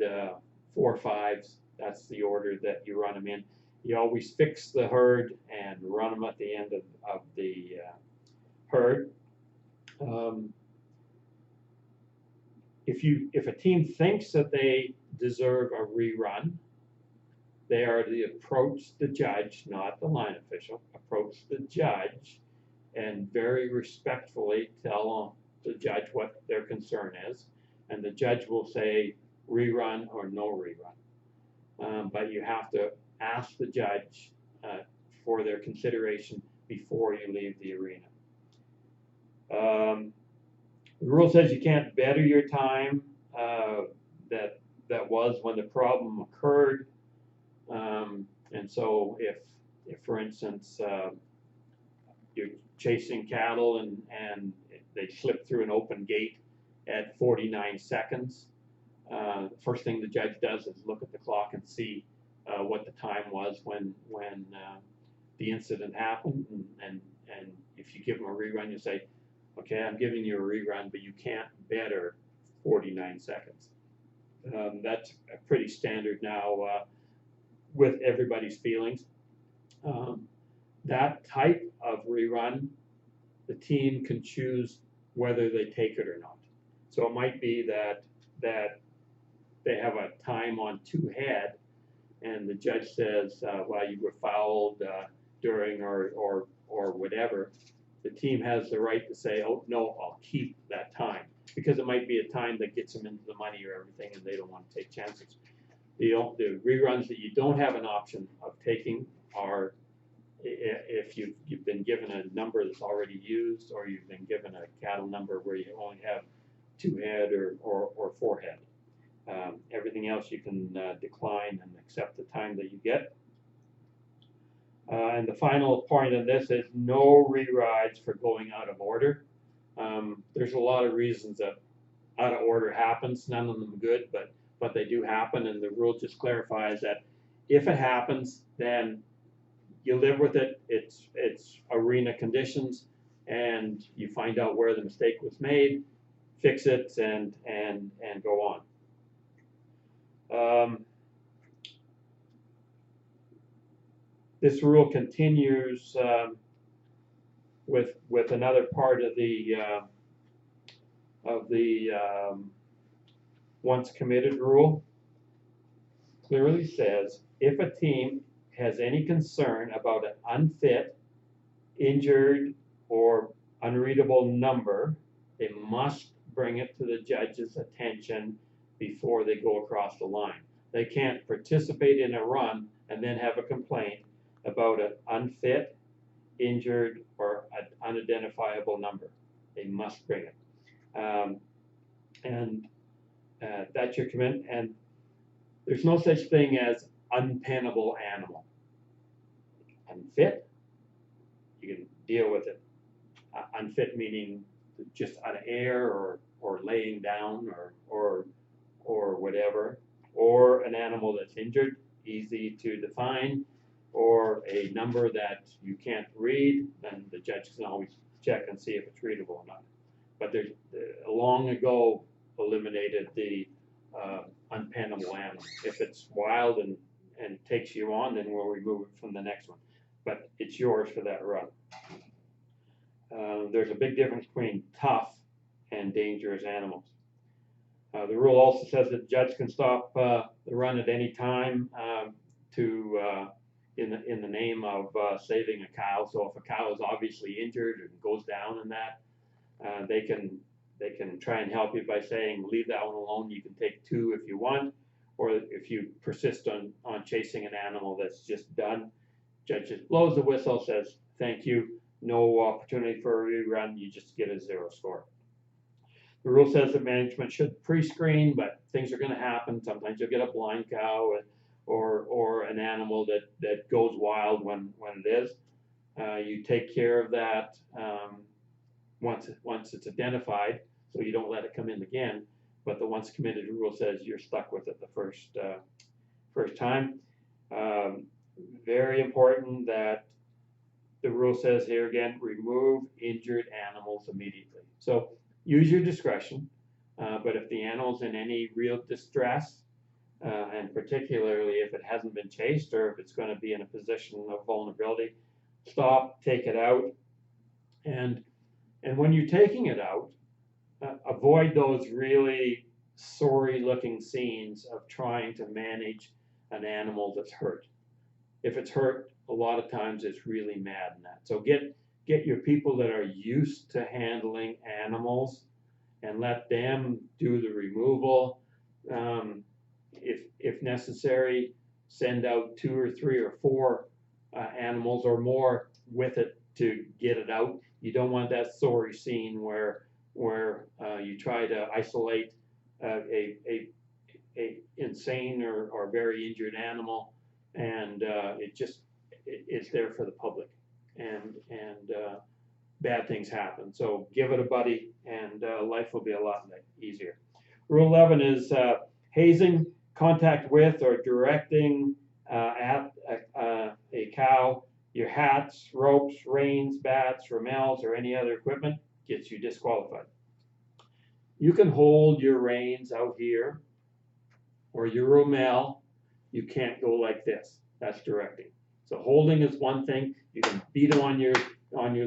[SPEAKER 1] 4 5s, that's the order that you run them in. You always fix the herd and run them at the end of the herd. If a team thinks that they deserve a rerun, they are to approach the judge, not the line official, approach the judge and very respectfully tell the judge what their concern is, and the judge will say rerun or no rerun. but you have to ask the judge for their consideration before you leave the arena. The rule says you can't better your time. That was when the problem occurred. And so if for instance, you're chasing cattle and they slip through an open gate at 49 seconds, the first thing the judge does is look at the clock and see what the time was when the incident happened, and if you give them a rerun, you say, okay, I'm giving you a rerun, but you can't better 49 seconds. That's pretty standard now with everybody's feelings. That type of rerun, the team can choose whether they take it or not. So it might be that they have a time on two head, and the judge says, well, you were fouled during or whatever. The team has the right to say, oh no, I'll keep that time, because it might be a time that gets them into the money or everything, and they don't want to take chances. The reruns that you don't have an option of taking are if you've been given a number that's already used, or you've been given a cattle number where you only have two head or four head. Everything else you can decline and accept the time that you get. And the final point of this is no rerides for going out of order. There's a lot of reasons that out of order happens, none of them good, but they do happen, and the rule just clarifies that if it happens, then you live with it. It's arena conditions, and you find out where the mistake was made, fix it, and go on. This rule continues with another part of the once committed rule. Clearly says if a team has any concern about an unfit, injured, or unreadable number, they must bring it to the judge's attention before they go across the line. They can't participate in a run and then have a complaint about an unfit, injured, or an unidentifiable number. They must bring it. That's your commitment. And there's no such thing as unpennable animal. Unfit, you can deal with it. Unfit meaning just out of air or laying down or whatever, or an animal that's injured, easy to define, or a number that you can't read, then the judge can always check and see if it's readable or not. But there's long ago eliminated the unpennable animal. If it's wild and takes you on, then we'll remove it from the next one. But it's yours for that run. There's a big difference between tough and dangerous animals. The rule also says that the judge can stop the run at any time in the name of saving a cow. So if a cow is obviously injured and goes down in that, they can try and help you by saying, leave that one alone. You can take two if you want, or if you persist on chasing an animal that's just done, judge just blows the whistle, says thank you, no opportunity for a rerun, you just get a 0 score. The rule says that management should pre-screen, but things are going to happen. Sometimes you'll get a blind cow or an animal that goes wild when it is. You take care of that once it's identified, so you don't let it come in again. But the once committed rule says you're stuck with it the first time. Very important that the rule says here again, remove injured animals immediately. So use your discretion, but if the animal's in any real distress, and particularly if it hasn't been chased or if it's going to be in a position of vulnerability, stop, take it out, and when you're taking it out, avoid those really sorry looking scenes of trying to manage an animal that's hurt. If it's hurt, a lot of times it's really mad in that. So get your people that are used to handling animals and let them do the removal. If necessary, send out 2 or 3 or 4 animals or more with it to get it out. You don't want that sorry scene where you try to isolate a insane or very injured animal, and it's there for the public, and bad things happen. So give it a buddy, and life will be a lot easier. Rule 11 is hazing, contact with or directing at a cow. Your hats, ropes, reins, bats, ramels, or any other equipment gets you disqualified. You can hold your reins out here or your ramel. You can't go like this. That's directing. So holding is one thing. You can beat them on your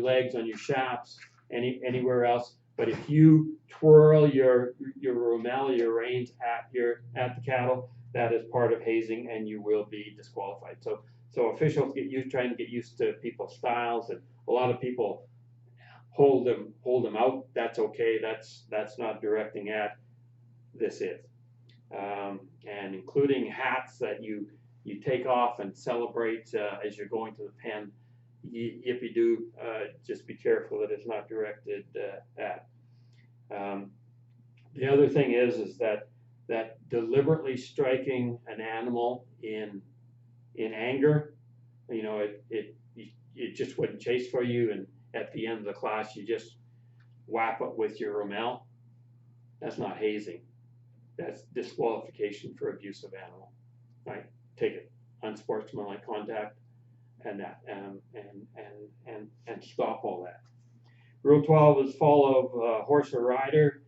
[SPEAKER 1] legs, on your shafts, anywhere else. But if you twirl your ramel, your reins at the cattle, that is part of hazing, and you will be disqualified. So officials trying to get used to people's styles, and a lot of people hold them out. That's okay. That's not directing at. This is, and including hats that you take off and celebrate as you're going to the pen. If you do, just be careful that it's not directed at. The other thing is that deliberately striking an animal in anger, it just wouldn't chase for you, and at the end of the class you just whap it with your ramel. That's not hazing. That's disqualification for abuse of animal. Right? Take it. Unsportsmanlike contact, and that, and stop all that. Rule 12 is follow horse or rider.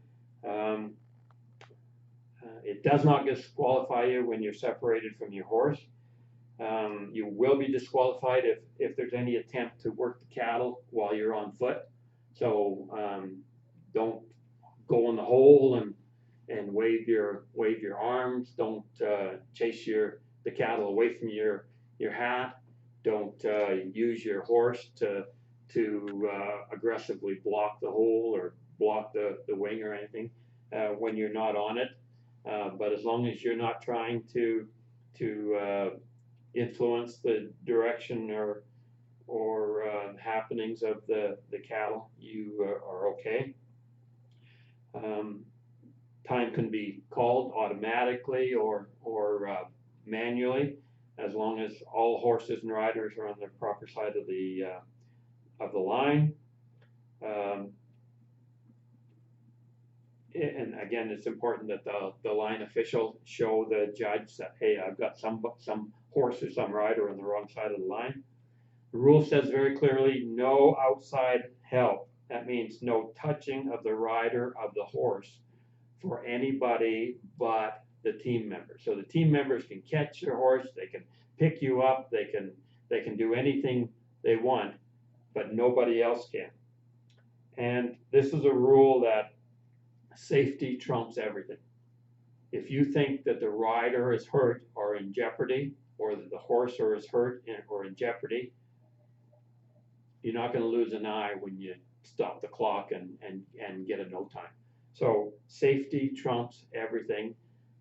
[SPEAKER 1] It does not disqualify you when you're separated from your horse. You will be disqualified if there's any attempt to work the cattle while you're on foot. So don't go in the hole and wave your arms. Don't chase the cattle away from your hat. Don't use your horse to aggressively block the hole or block the wing or anything when you're not on it. But as long as you're not trying to influence the direction or happenings of the cattle, you are okay. Time can be called automatically or manually, as long as all horses and riders are on the proper side of the line. And again, it's important that the line official show the judge that, hey, I've got some horse or some rider on the wrong side of the line. The rule says very clearly, no outside help. That means no touching of the rider of the horse for anybody but the team members. So the team members can catch your horse, they can pick you up, they can do anything they want, but nobody else can. And this is a rule that safety trumps everything. If you think that the rider is hurt or in jeopardy, or that the horse is hurt or in jeopardy, you're not going to lose an eye when you stop the clock and get a no time. So safety trumps everything,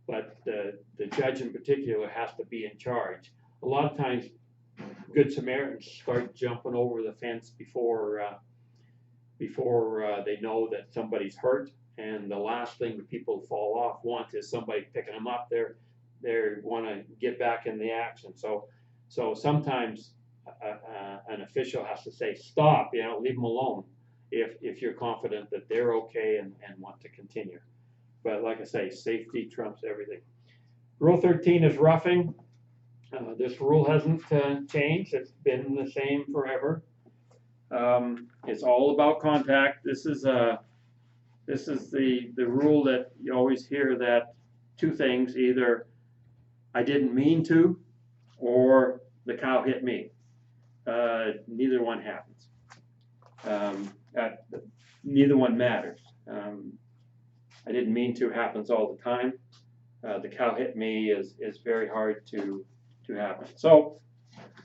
[SPEAKER 1] but the judge in particular has to be in charge. A lot of times, Good Samaritans start jumping over the fence before they know that somebody's hurt, and the last thing that people fall off want is somebody picking them up. They want to get back in the action. So sometimes an official has to say, stop, leave them alone, if you're confident that they're okay and want to continue. But like I say, safety trumps everything. Rule 13 is roughing. This rule hasn't changed. It's been the same forever. It's all about contact. This is the rule that you always hear, that two things: either I didn't mean to, or the cow hit me. Neither one happens. Neither one matters. I didn't mean to happens all the time. The cow hit me is very hard to happen. So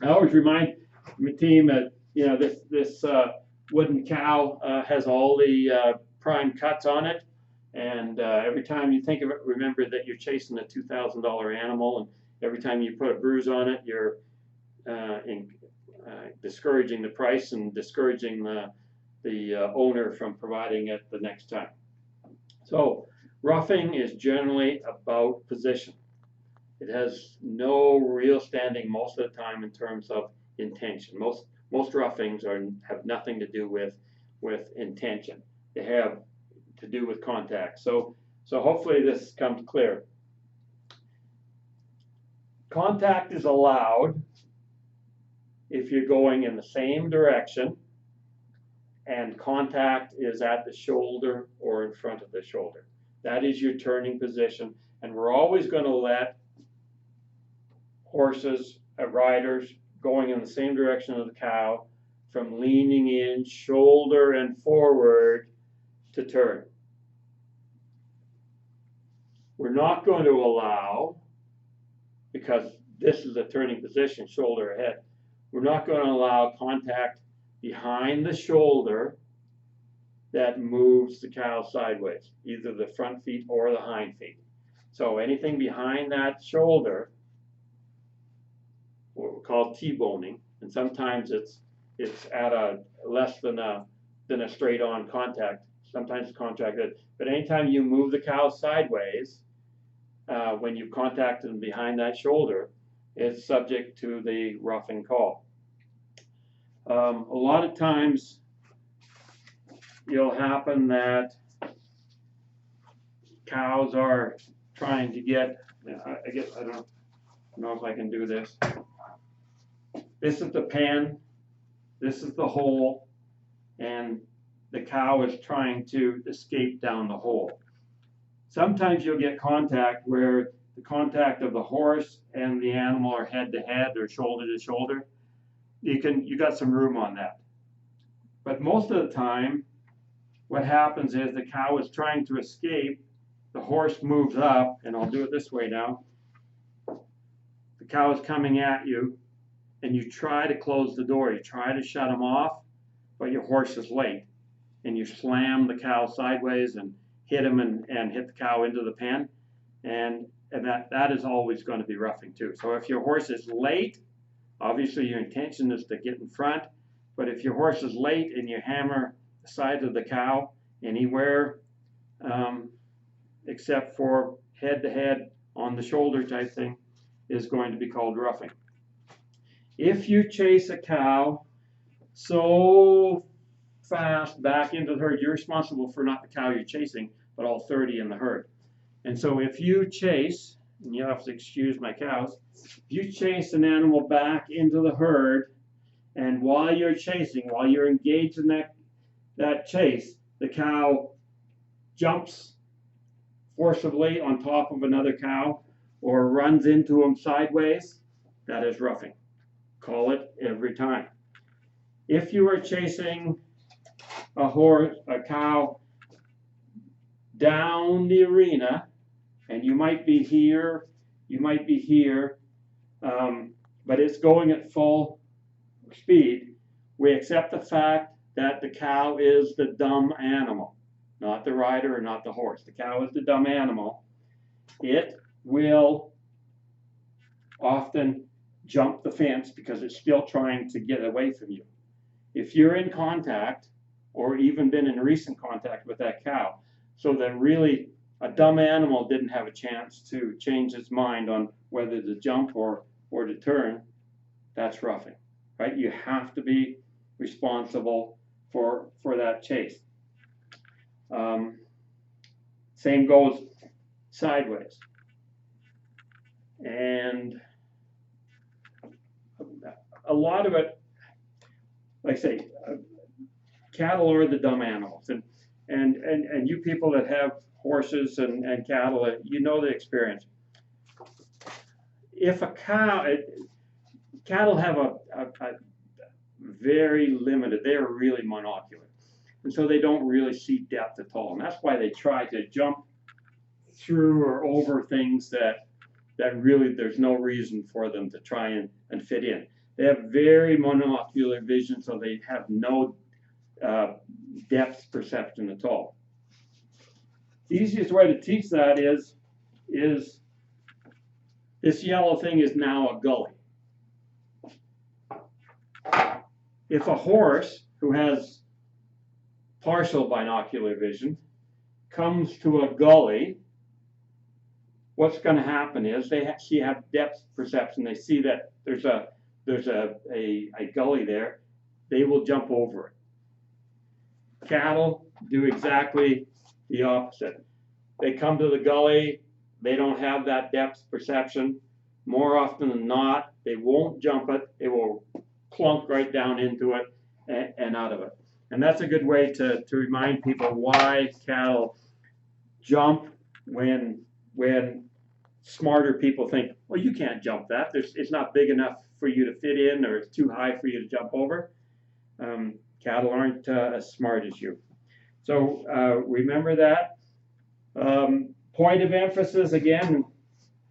[SPEAKER 1] I always remind my team that this wooden cow has all the prime cuts on it, and every time you think of it, remember that you're chasing a $2,000 animal, every time you put a bruise on it, you're discouraging the price and discouraging the owner from providing it the next time. So roughing is generally about position. It has no real standing most of the time in terms of intention. Most roughings have nothing to do with intention. They have to do with contact. So hopefully this comes clear. Contact is allowed if you're going in the same direction and contact is at the shoulder or in front of the shoulder. That is your turning position, and we're always going to let horses, riders going in the same direction of the cow from leaning in shoulder and forward to turn. We're not going to allow, because this is a turning position, shoulder ahead, we're not going to allow contact behind the shoulder that moves the cow sideways, either the front feet or the hind feet. So anything behind that shoulder, what we call T-boning, and sometimes it's at a less than a straight on contact. Sometimes it's contracted, but anytime you move the cow sideways, when you contact them behind that shoulder, it's subject to the roughing call. A lot of times it'll happen that cows are trying to get, I guess I don't know if I can do this. This is the pen, this is the hole, and the cow is trying to escape down the hole. Sometimes you'll get contact where the contact of the horse and the animal are head to head or shoulder to shoulder. You got some room on that. But most of the time, what happens is the cow is trying to escape, the horse moves up, and I'll do it this way now. The cow is coming at you, and you try to close the door, you try to shut him off, but your horse is late, and you slam the cow sideways and hit him and hit the cow into the pen, and that is always going to be roughing too. So if your horse is late, obviously your intention is to get in front, but if your horse is late and you hammer the sides of the cow anywhere except for head to head on the shoulder type thing, is going to be called roughing. If you chase a cow so fast back into the herd, you're responsible for not the cow you're chasing, but all 30 in the herd. And so if you chase, and you have to excuse my cows, if you chase an animal back into the herd, and while you're chasing, while you're engaged in that chase, the cow jumps forcibly on top of another cow or runs into him sideways, that is roughing. Call it every time. If you are chasing a cow down the arena, and you might be here, but it's going at full speed, we accept the fact that the cow is the dumb animal, not the rider or not the horse. The cow is the dumb animal. It will often jump the fence because it's still trying to get away from you. If you're in contact, or even been in recent contact with that cow, so that really a dumb animal didn't have a chance to change its mind on whether to jump or to turn, that's roughing, right? You have to be responsible for that chase. Same goes sideways. And a lot of it, like I say, cattle are the dumb animals, and you people that have horses and cattle, you know the experience. If a cow, cattle have a very limited, they are really monocular, and so they don't really see depth at all, and that's why they try to jump through or over things that really there's no reason for them to try and fit in. They have very monocular vision, so they have no depth perception at all. The easiest way to teach that is
[SPEAKER 2] This yellow thing is now a gully. If a horse who has partial binocular vision comes to a gully, what's going to happen is they have depth perception. They see that there's a gully there. They will jump over it. Cattle do exactly the opposite. They come to the gully. They don't have that depth perception. More often than not, they won't jump it. They will plunk right down into it and out of it. And that's a good way to remind people why cattle jump when smarter people think, well, you can't jump that. It's not big enough for you to fit in, or it's too high for you to jump over. Cattle aren't as smart as you. So remember that. Point of emphasis, again,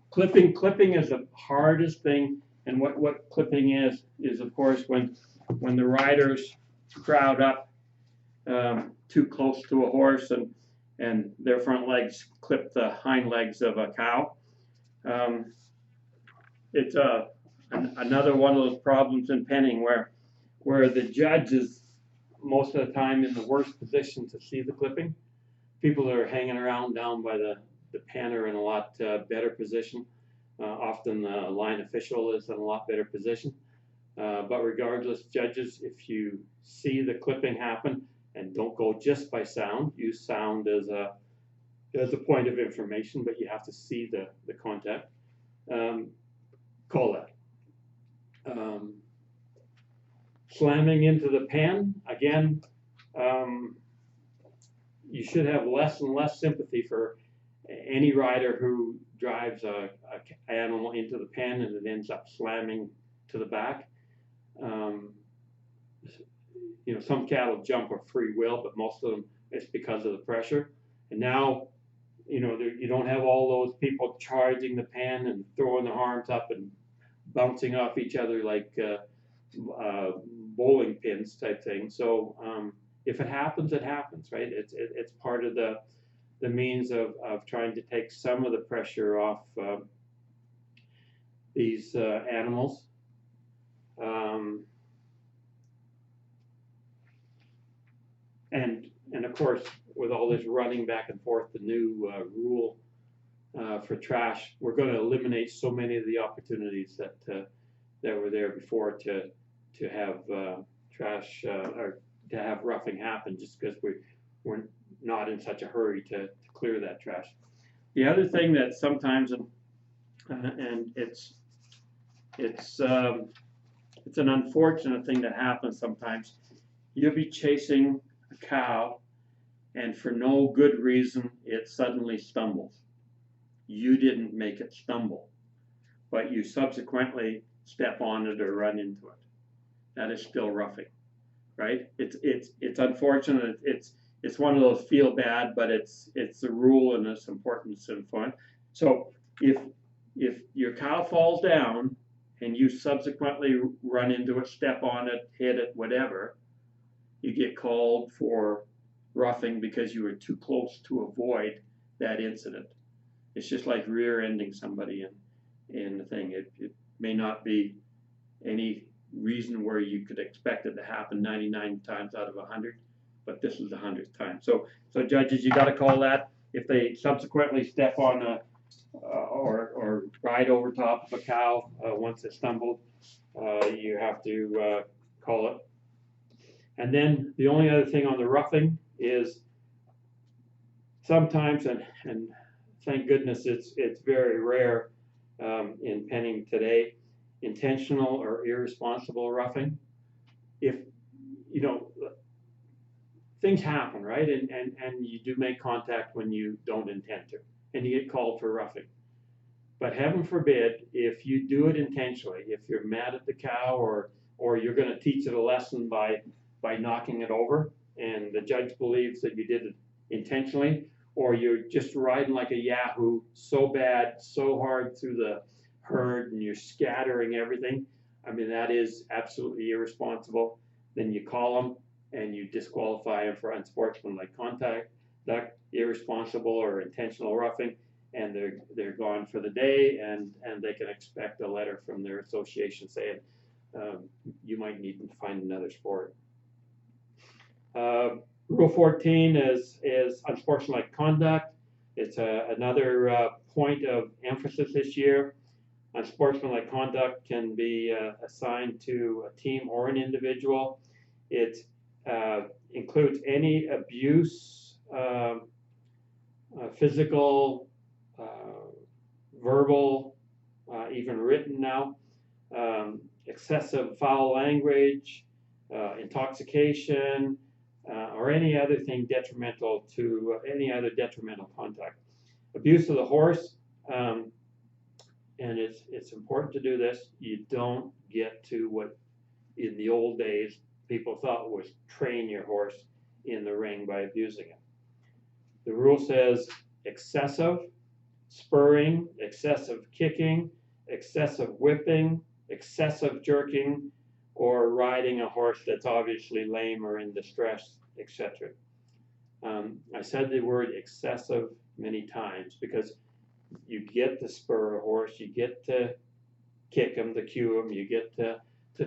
[SPEAKER 2] clipping. Clipping is the hardest thing. And what clipping is of course when the riders crowd up too close to a horse and their front legs clip the hind legs of a cow. It's another one of those problems in penning where the judge is most of the time in the worst position to see the clipping. People that are hanging around down by the pen are in a lot better position. Often the line official is in a lot better position. But regardless, judges, if you see the clipping happen, and don't go just by sound, use sound as a point of information, but you have to see the contact. Call that. Slamming into the pen, again, you should have less and less sympathy for any rider who drives a animal into the pen and it ends up slamming to the back. Some cattle jump of free will, but most of them it's because of the pressure. And now, you don't have all those people charging the pen and throwing their arms up and bouncing off each other like bowling pins type thing. So if it happens, it happens, right? It's part of the means of trying to take some of the pressure off these animals. And of course, with all this running back and forth, the new rule for trash, we're going to eliminate so many of the opportunities that were there before to have trash or to have roughing happen, just because we're not in such a hurry to clear that trash. The other thing that sometimes, and it's an unfortunate thing that happens sometimes, you'll be chasing a cow and for no good reason it suddenly stumbles. You didn't make it stumble, but you subsequently step on it or run into it. That is still roughing, right? It's unfortunate. It's one of those feel bad, but it's the rule and its importance and fun. So if your cow falls down and you subsequently run into it, step on it, hit it, whatever, you get called for roughing because you were too close to avoid that incident. It's just like rear-ending somebody in the thing. It may not be any reason where you could expect it to happen 99 times out of 100, but this is the 100th time. So judges, you got to call that. If they subsequently step on or ride over top of a cow once it stumbled, you have to call it. And then the only other thing on the roughing is sometimes, and thank goodness it's very rare in penning today, intentional or irresponsible roughing. If things happen, right? And you do make contact when you don't intend to, and you get called for roughing. But heaven forbid, if you do it intentionally, if you're mad at the cow or you're going to teach it a lesson by knocking it over, and the judge believes that you did it intentionally, or you're just riding like a yahoo so bad, so hard through the herd, and you're scattering everything, I mean, that is absolutely irresponsible. Then you call them and you disqualify them for unsportsmanlike contact, that irresponsible or intentional roughing,
[SPEAKER 1] and they're gone for the day, and they can expect a letter from their association saying, you might need to find another sport. Rule 14 is unsportsmanlike conduct. It's another point of emphasis this year. Unsportsmanlike conduct can be assigned to a team or an individual. It includes any abuse, physical, verbal, even written now, excessive foul language, intoxication, or any other thing detrimental to any other detrimental conduct. Abuse of the horse, and it's important to do this. You don't get to what in the old days people thought was train your horse in the ring by abusing it. The rule says excessive spurring, excessive kicking, excessive whipping, excessive jerking, or riding a horse that's obviously lame or in distress, etc. I said the word excessive many times because you get to spur a horse, you get to kick him, to cue him, you get to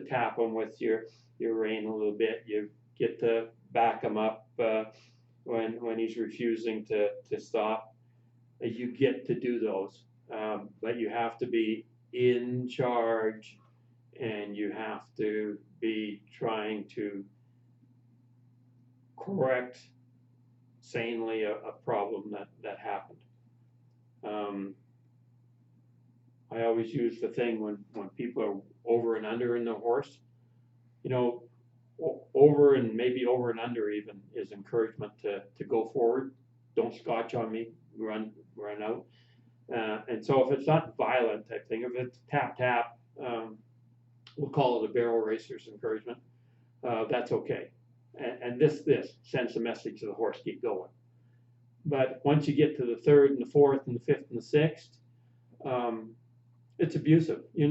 [SPEAKER 1] tap him with your rein a little bit, you get to back him up when he's refusing to stop. You get to do those, but you have to be in charge, and you have to be trying to correct sanely a problem that happened. I always use the thing when people are over and under in the horse, you know, over and maybe over and under even is encouragement to go forward. Don't scotch on me, run out. And so if it's not violent type thing, if it's tap tap, we'll call it a barrel racer's encouragement. That's okay. And this sends a message to the horse, keep going. But once you get to the third and the fourth and the fifth and the sixth, it's abusive. You're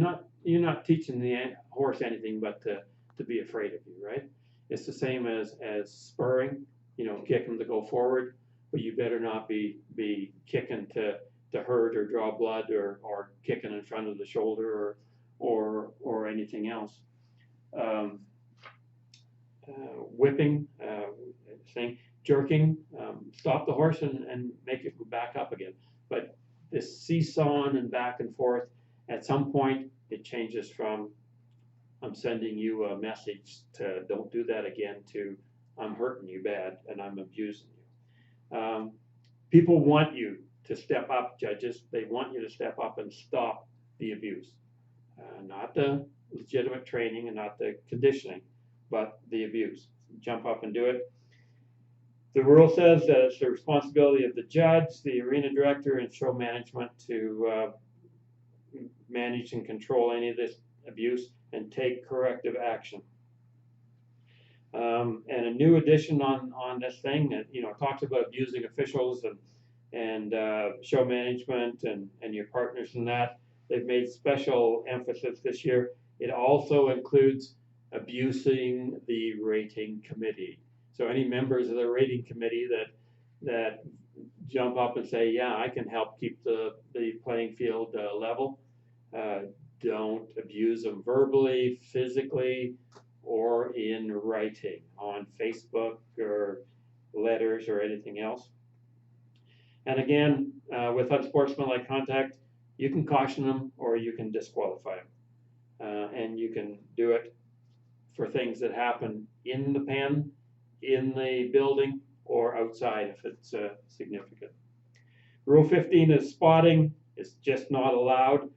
[SPEAKER 1] not teaching the horse anything but to be afraid of you, right? It's the same as spurring. You know, kick him to go forward, but you better not be kicking to hurt or draw blood or kicking in front of the shoulder or anything else. Whipping, jerking, stop the horse and make it go back up again. But this seesawing and back and forth, at some point it changes from I'm sending you a message to don't do that again to I'm hurting you bad and I'm abusing you. People want you to step up, judges. They want you to step up and stop the abuse. Not the legitimate training and not the conditioning, but the abuse. Jump up and do it. The rule says that it's the responsibility of the judge, the arena director, and show management to manage and control any of this abuse and take corrective action. And a new addition on this thing that talks about abusing officials and show management and your partners in that. They've made special emphasis this year. It also includes abusing the rating committee. So any members of the rating committee that jump up and say, yeah, I can help keep the playing field level, don't abuse them verbally, physically, or in writing on Facebook or letters or anything else. And again, with unsportsmanlike conduct, you can caution them or you can disqualify them. And you can do it for things that happen in the pen, in the building, or outside if it's significant. Rule 15 is spotting. It's just not allowed.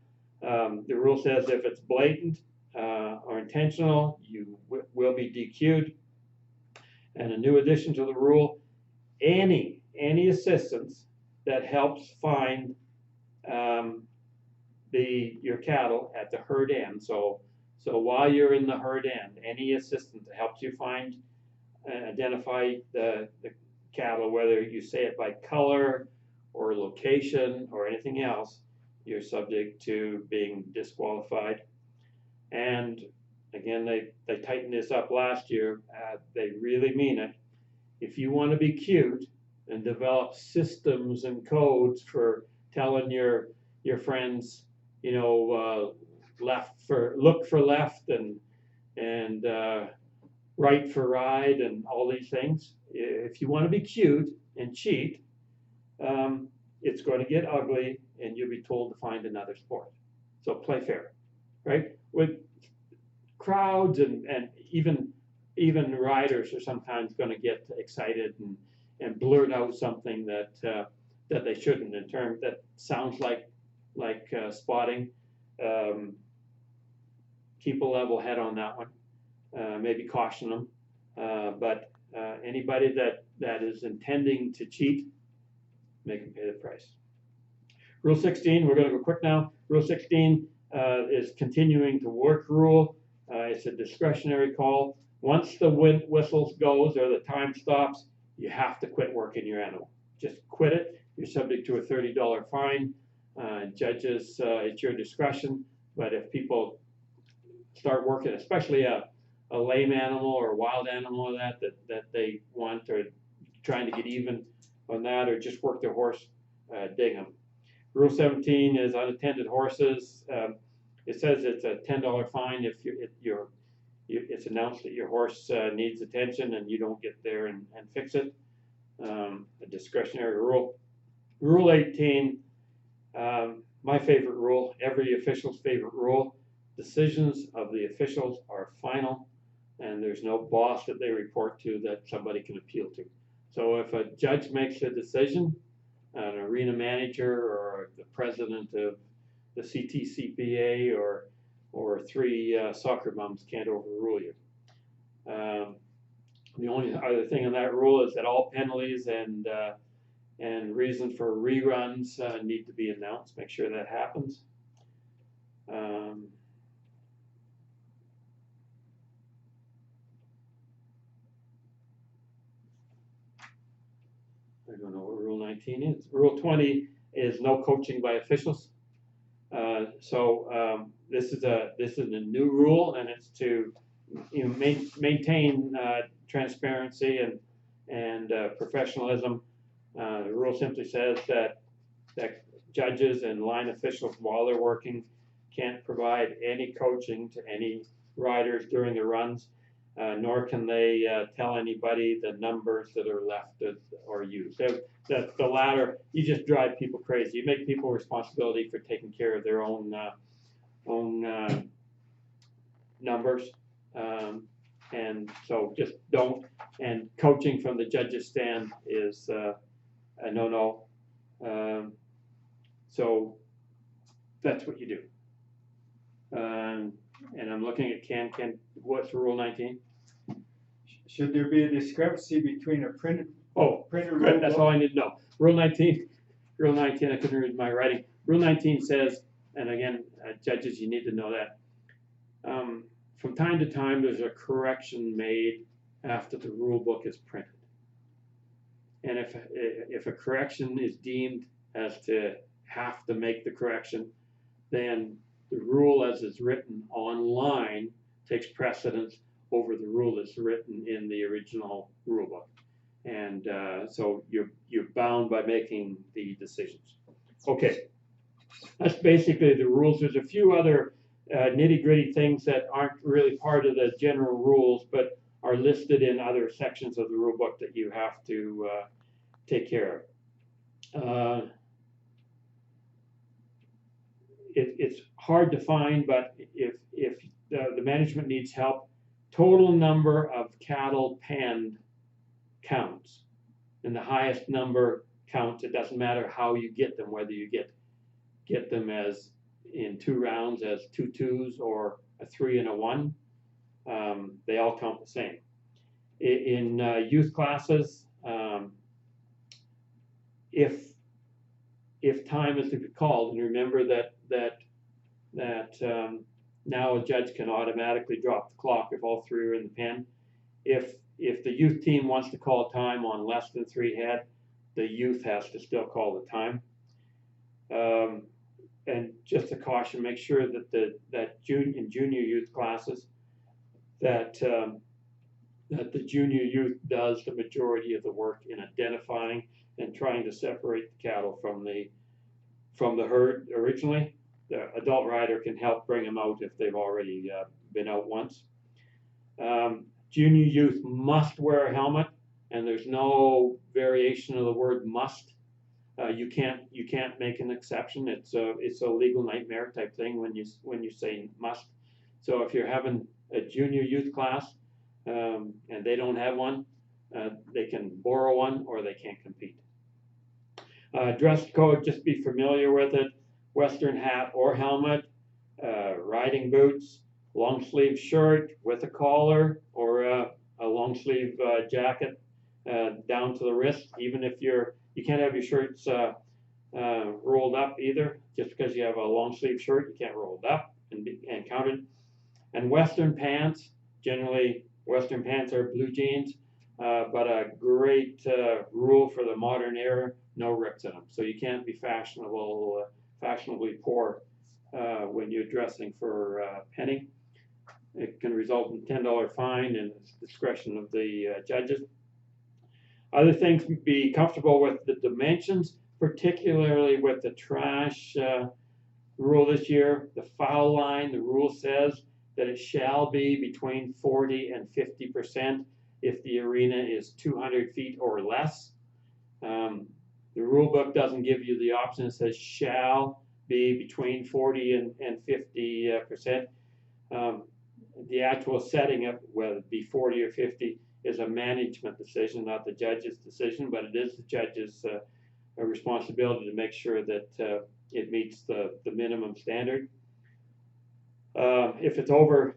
[SPEAKER 1] The rule says if it's blatant or intentional, you will be DQ'd. And a new addition to the rule, any assistance that helps find your cattle at the herd end. So while you're in the herd end, any assistance that helps you find and identify the cattle, whether you say it by color or location or anything else, you're subject to being disqualified. And again, they tightened this up last year. They really mean it. If you want to be cute and develop systems and codes for telling your friends, you know, look for left and right for ride and all these things. If you want to be cute and cheat, it's going to get ugly, and you'll be told to find another sport. So play fair, right? With crowds and even riders are sometimes going to get excited and blurt out something that they shouldn't in terms that sounds like spotting. Um, Keep a level head on that one. Maybe caution them. But anybody that is intending to cheat, make them pay the price. Rule 16, we're going to go quick now. Rule 16 is continuing to work rule. It's a discretionary call. Once the whistle goes or the time stops, you have to quit working your animal. Just quit it. You're subject to a $30 fine. Judges, it's your discretion. But if people start working, especially a lame animal or a wild animal that they want, or trying to get even on that, or just work their horse, dig them. Rule 17 is unattended horses. It says it's a $10 fine if it's announced that your horse needs attention and you don't get there and fix it. A discretionary rule. Rule 18, my favorite rule, every official's favorite rule. Decisions of the officials are final, and there's no boss that they report to that somebody can appeal to. So if a judge makes a decision, an arena manager or the president of the CTCPA or three soccer moms can't overrule you. The only other thing in that rule is that all penalties and reason for reruns need to be announced. Make sure that happens. I don't know what Rule 19 is. Rule 20 is no coaching by officials. This is a new rule, and it's to maintain transparency and professionalism. The rule simply says that judges and line officials, while they're working, can't provide any coaching to any riders during the runs. Nor can they tell anybody the numbers that are left or used. The latter, you just drive people crazy. You make people responsibility for taking care of their own numbers, and so just don't. And coaching from the judge's stand is a no-no. So that's what you do. And I'm looking at Ken. What's Rule 19?
[SPEAKER 3] Should there be a discrepancy between a printed rule?
[SPEAKER 1] Good. That's all I need to know. Rule 19. Rule 19. I couldn't read my writing. Rule 19 says, and again, judges, you need to know that. From time to time, there's a correction made after the rule book is printed. And if a correction is deemed as to have to make the correction, then the rule as it's written online takes precedence over the rule that's written in the original rule book. And so you're bound by making the decisions. Okay, that's basically the rules. There's a few other nitty-gritty things that aren't really part of the general rules, but are listed in other sections of the rule book that you have to take care of. It's hard to find, but if the management needs help, total number of cattle penned counts, and the highest number counts. It doesn't matter how you get them, whether you get them as in 2 rounds as 2 twos or a 3 and a 1. They all count the same. In youth classes, if time is to be called, and remember that now a judge can automatically drop the clock if all 3 are in the pen. If the youth team wants to call time on less than 3 head, the youth has to still call the time. And just a caution, make sure that in junior youth classes that the junior youth does the majority of the work in identifying and trying to separate the cattle from from the herd originally. The adult rider can help bring them out if they've already been out once. Junior youth must wear a helmet, and there's no variation of the word must. You can't make an exception. It's a legal nightmare type thing when you say must. So if you're having a junior youth class and they don't have one, they can borrow one or they can't compete. Dress code, just be familiar with it. Western hat or helmet, riding boots, long sleeve shirt with a collar or a long sleeve jacket down to the wrist. Even if you can't have your shirts rolled up either. Just because you have a long sleeve shirt, you can't roll it up and count it. And Western pants, generally Western pants are blue jeans, but a great rule for the modern era, no rips in them. So you can't be fashionably poor when you're dressing for penny. It can result in a $10 fine, and it's discretion of the judges. Other things, be comfortable with the dimensions, particularly with the trash rule this year. The foul line, the rule says that it shall be between 40 and 50% if the arena is 200 feet or less. The rule book doesn't give you the option. It says shall be between 40 and 50%. The actual setting of whether it be 40 or 50 is a management decision, not the judge's decision, but it is the judge's responsibility to make sure that it meets the minimum standard. If it's over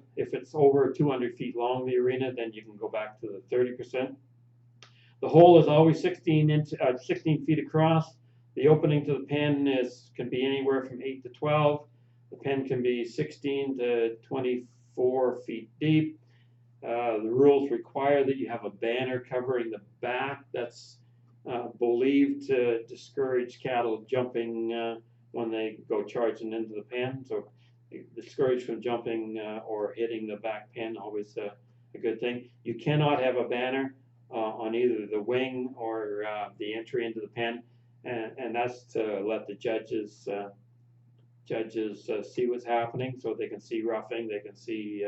[SPEAKER 1] 200 feet long, the arena, then you can go back to the 30%. The hole is always 16 feet across. The opening to the pen can be anywhere from 8 to 12. The pen can be 16 to 24 feet deep. The rules require that you have a banner covering the back. That's believed to discourage cattle jumping when they go charging into the pen. So discouraged from jumping or hitting the back pen, always a good thing. You cannot have a banner on either the wing or the entry into the pen, and that's to let the judges see what's happening, so they can see roughing, they can see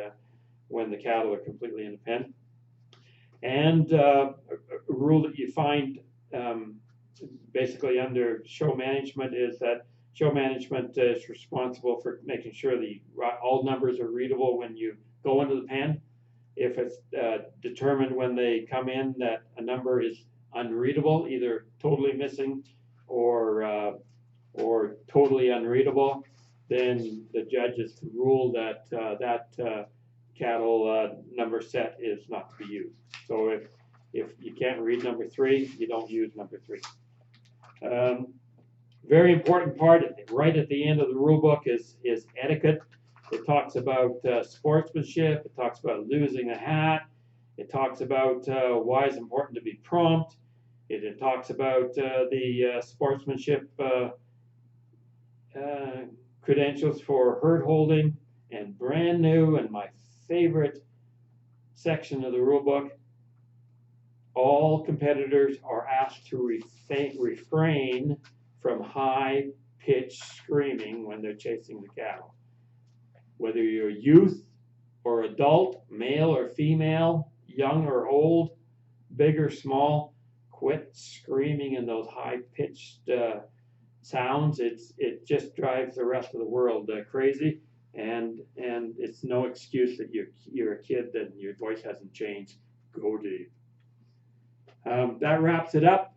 [SPEAKER 1] when the cattle are completely in the pen. And a rule that you find basically under show management is that show management is responsible for making sure all numbers are readable when you go into the pen. If it's determined when they come in that a number is unreadable, either totally missing or totally unreadable, then the judges can rule that that cattle number set is not to be used. So if you can't read number 3, you don't use number 3. Very important part right at the end of the rule book is etiquette. It talks about sportsmanship. It talks about losing a hat. It talks about why it's important to be prompt. It talks about the sportsmanship credentials for herd holding, and brand new and my favorite section of the rule book, all competitors are asked to refrain from high-pitched screaming when they're chasing the cattle. Whether you're youth or adult, male or female, young or old, big or small, quit screaming in those high-pitched sounds. It just drives the rest of the world crazy, and it's no excuse that you're a kid and your voice hasn't changed. Go deep. That wraps it up.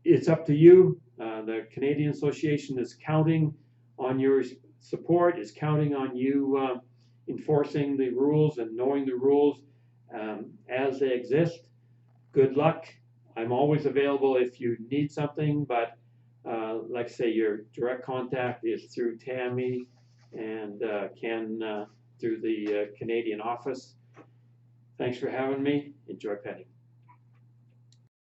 [SPEAKER 1] It's up to you. The Canadian Association is counting on your support, is counting on you enforcing the rules and knowing the rules as they exist. Good luck. I'm always available if you need something, but like I say, your direct contact is through Tammy and Ken through the Canadian office. Thanks for having me. Enjoy petting.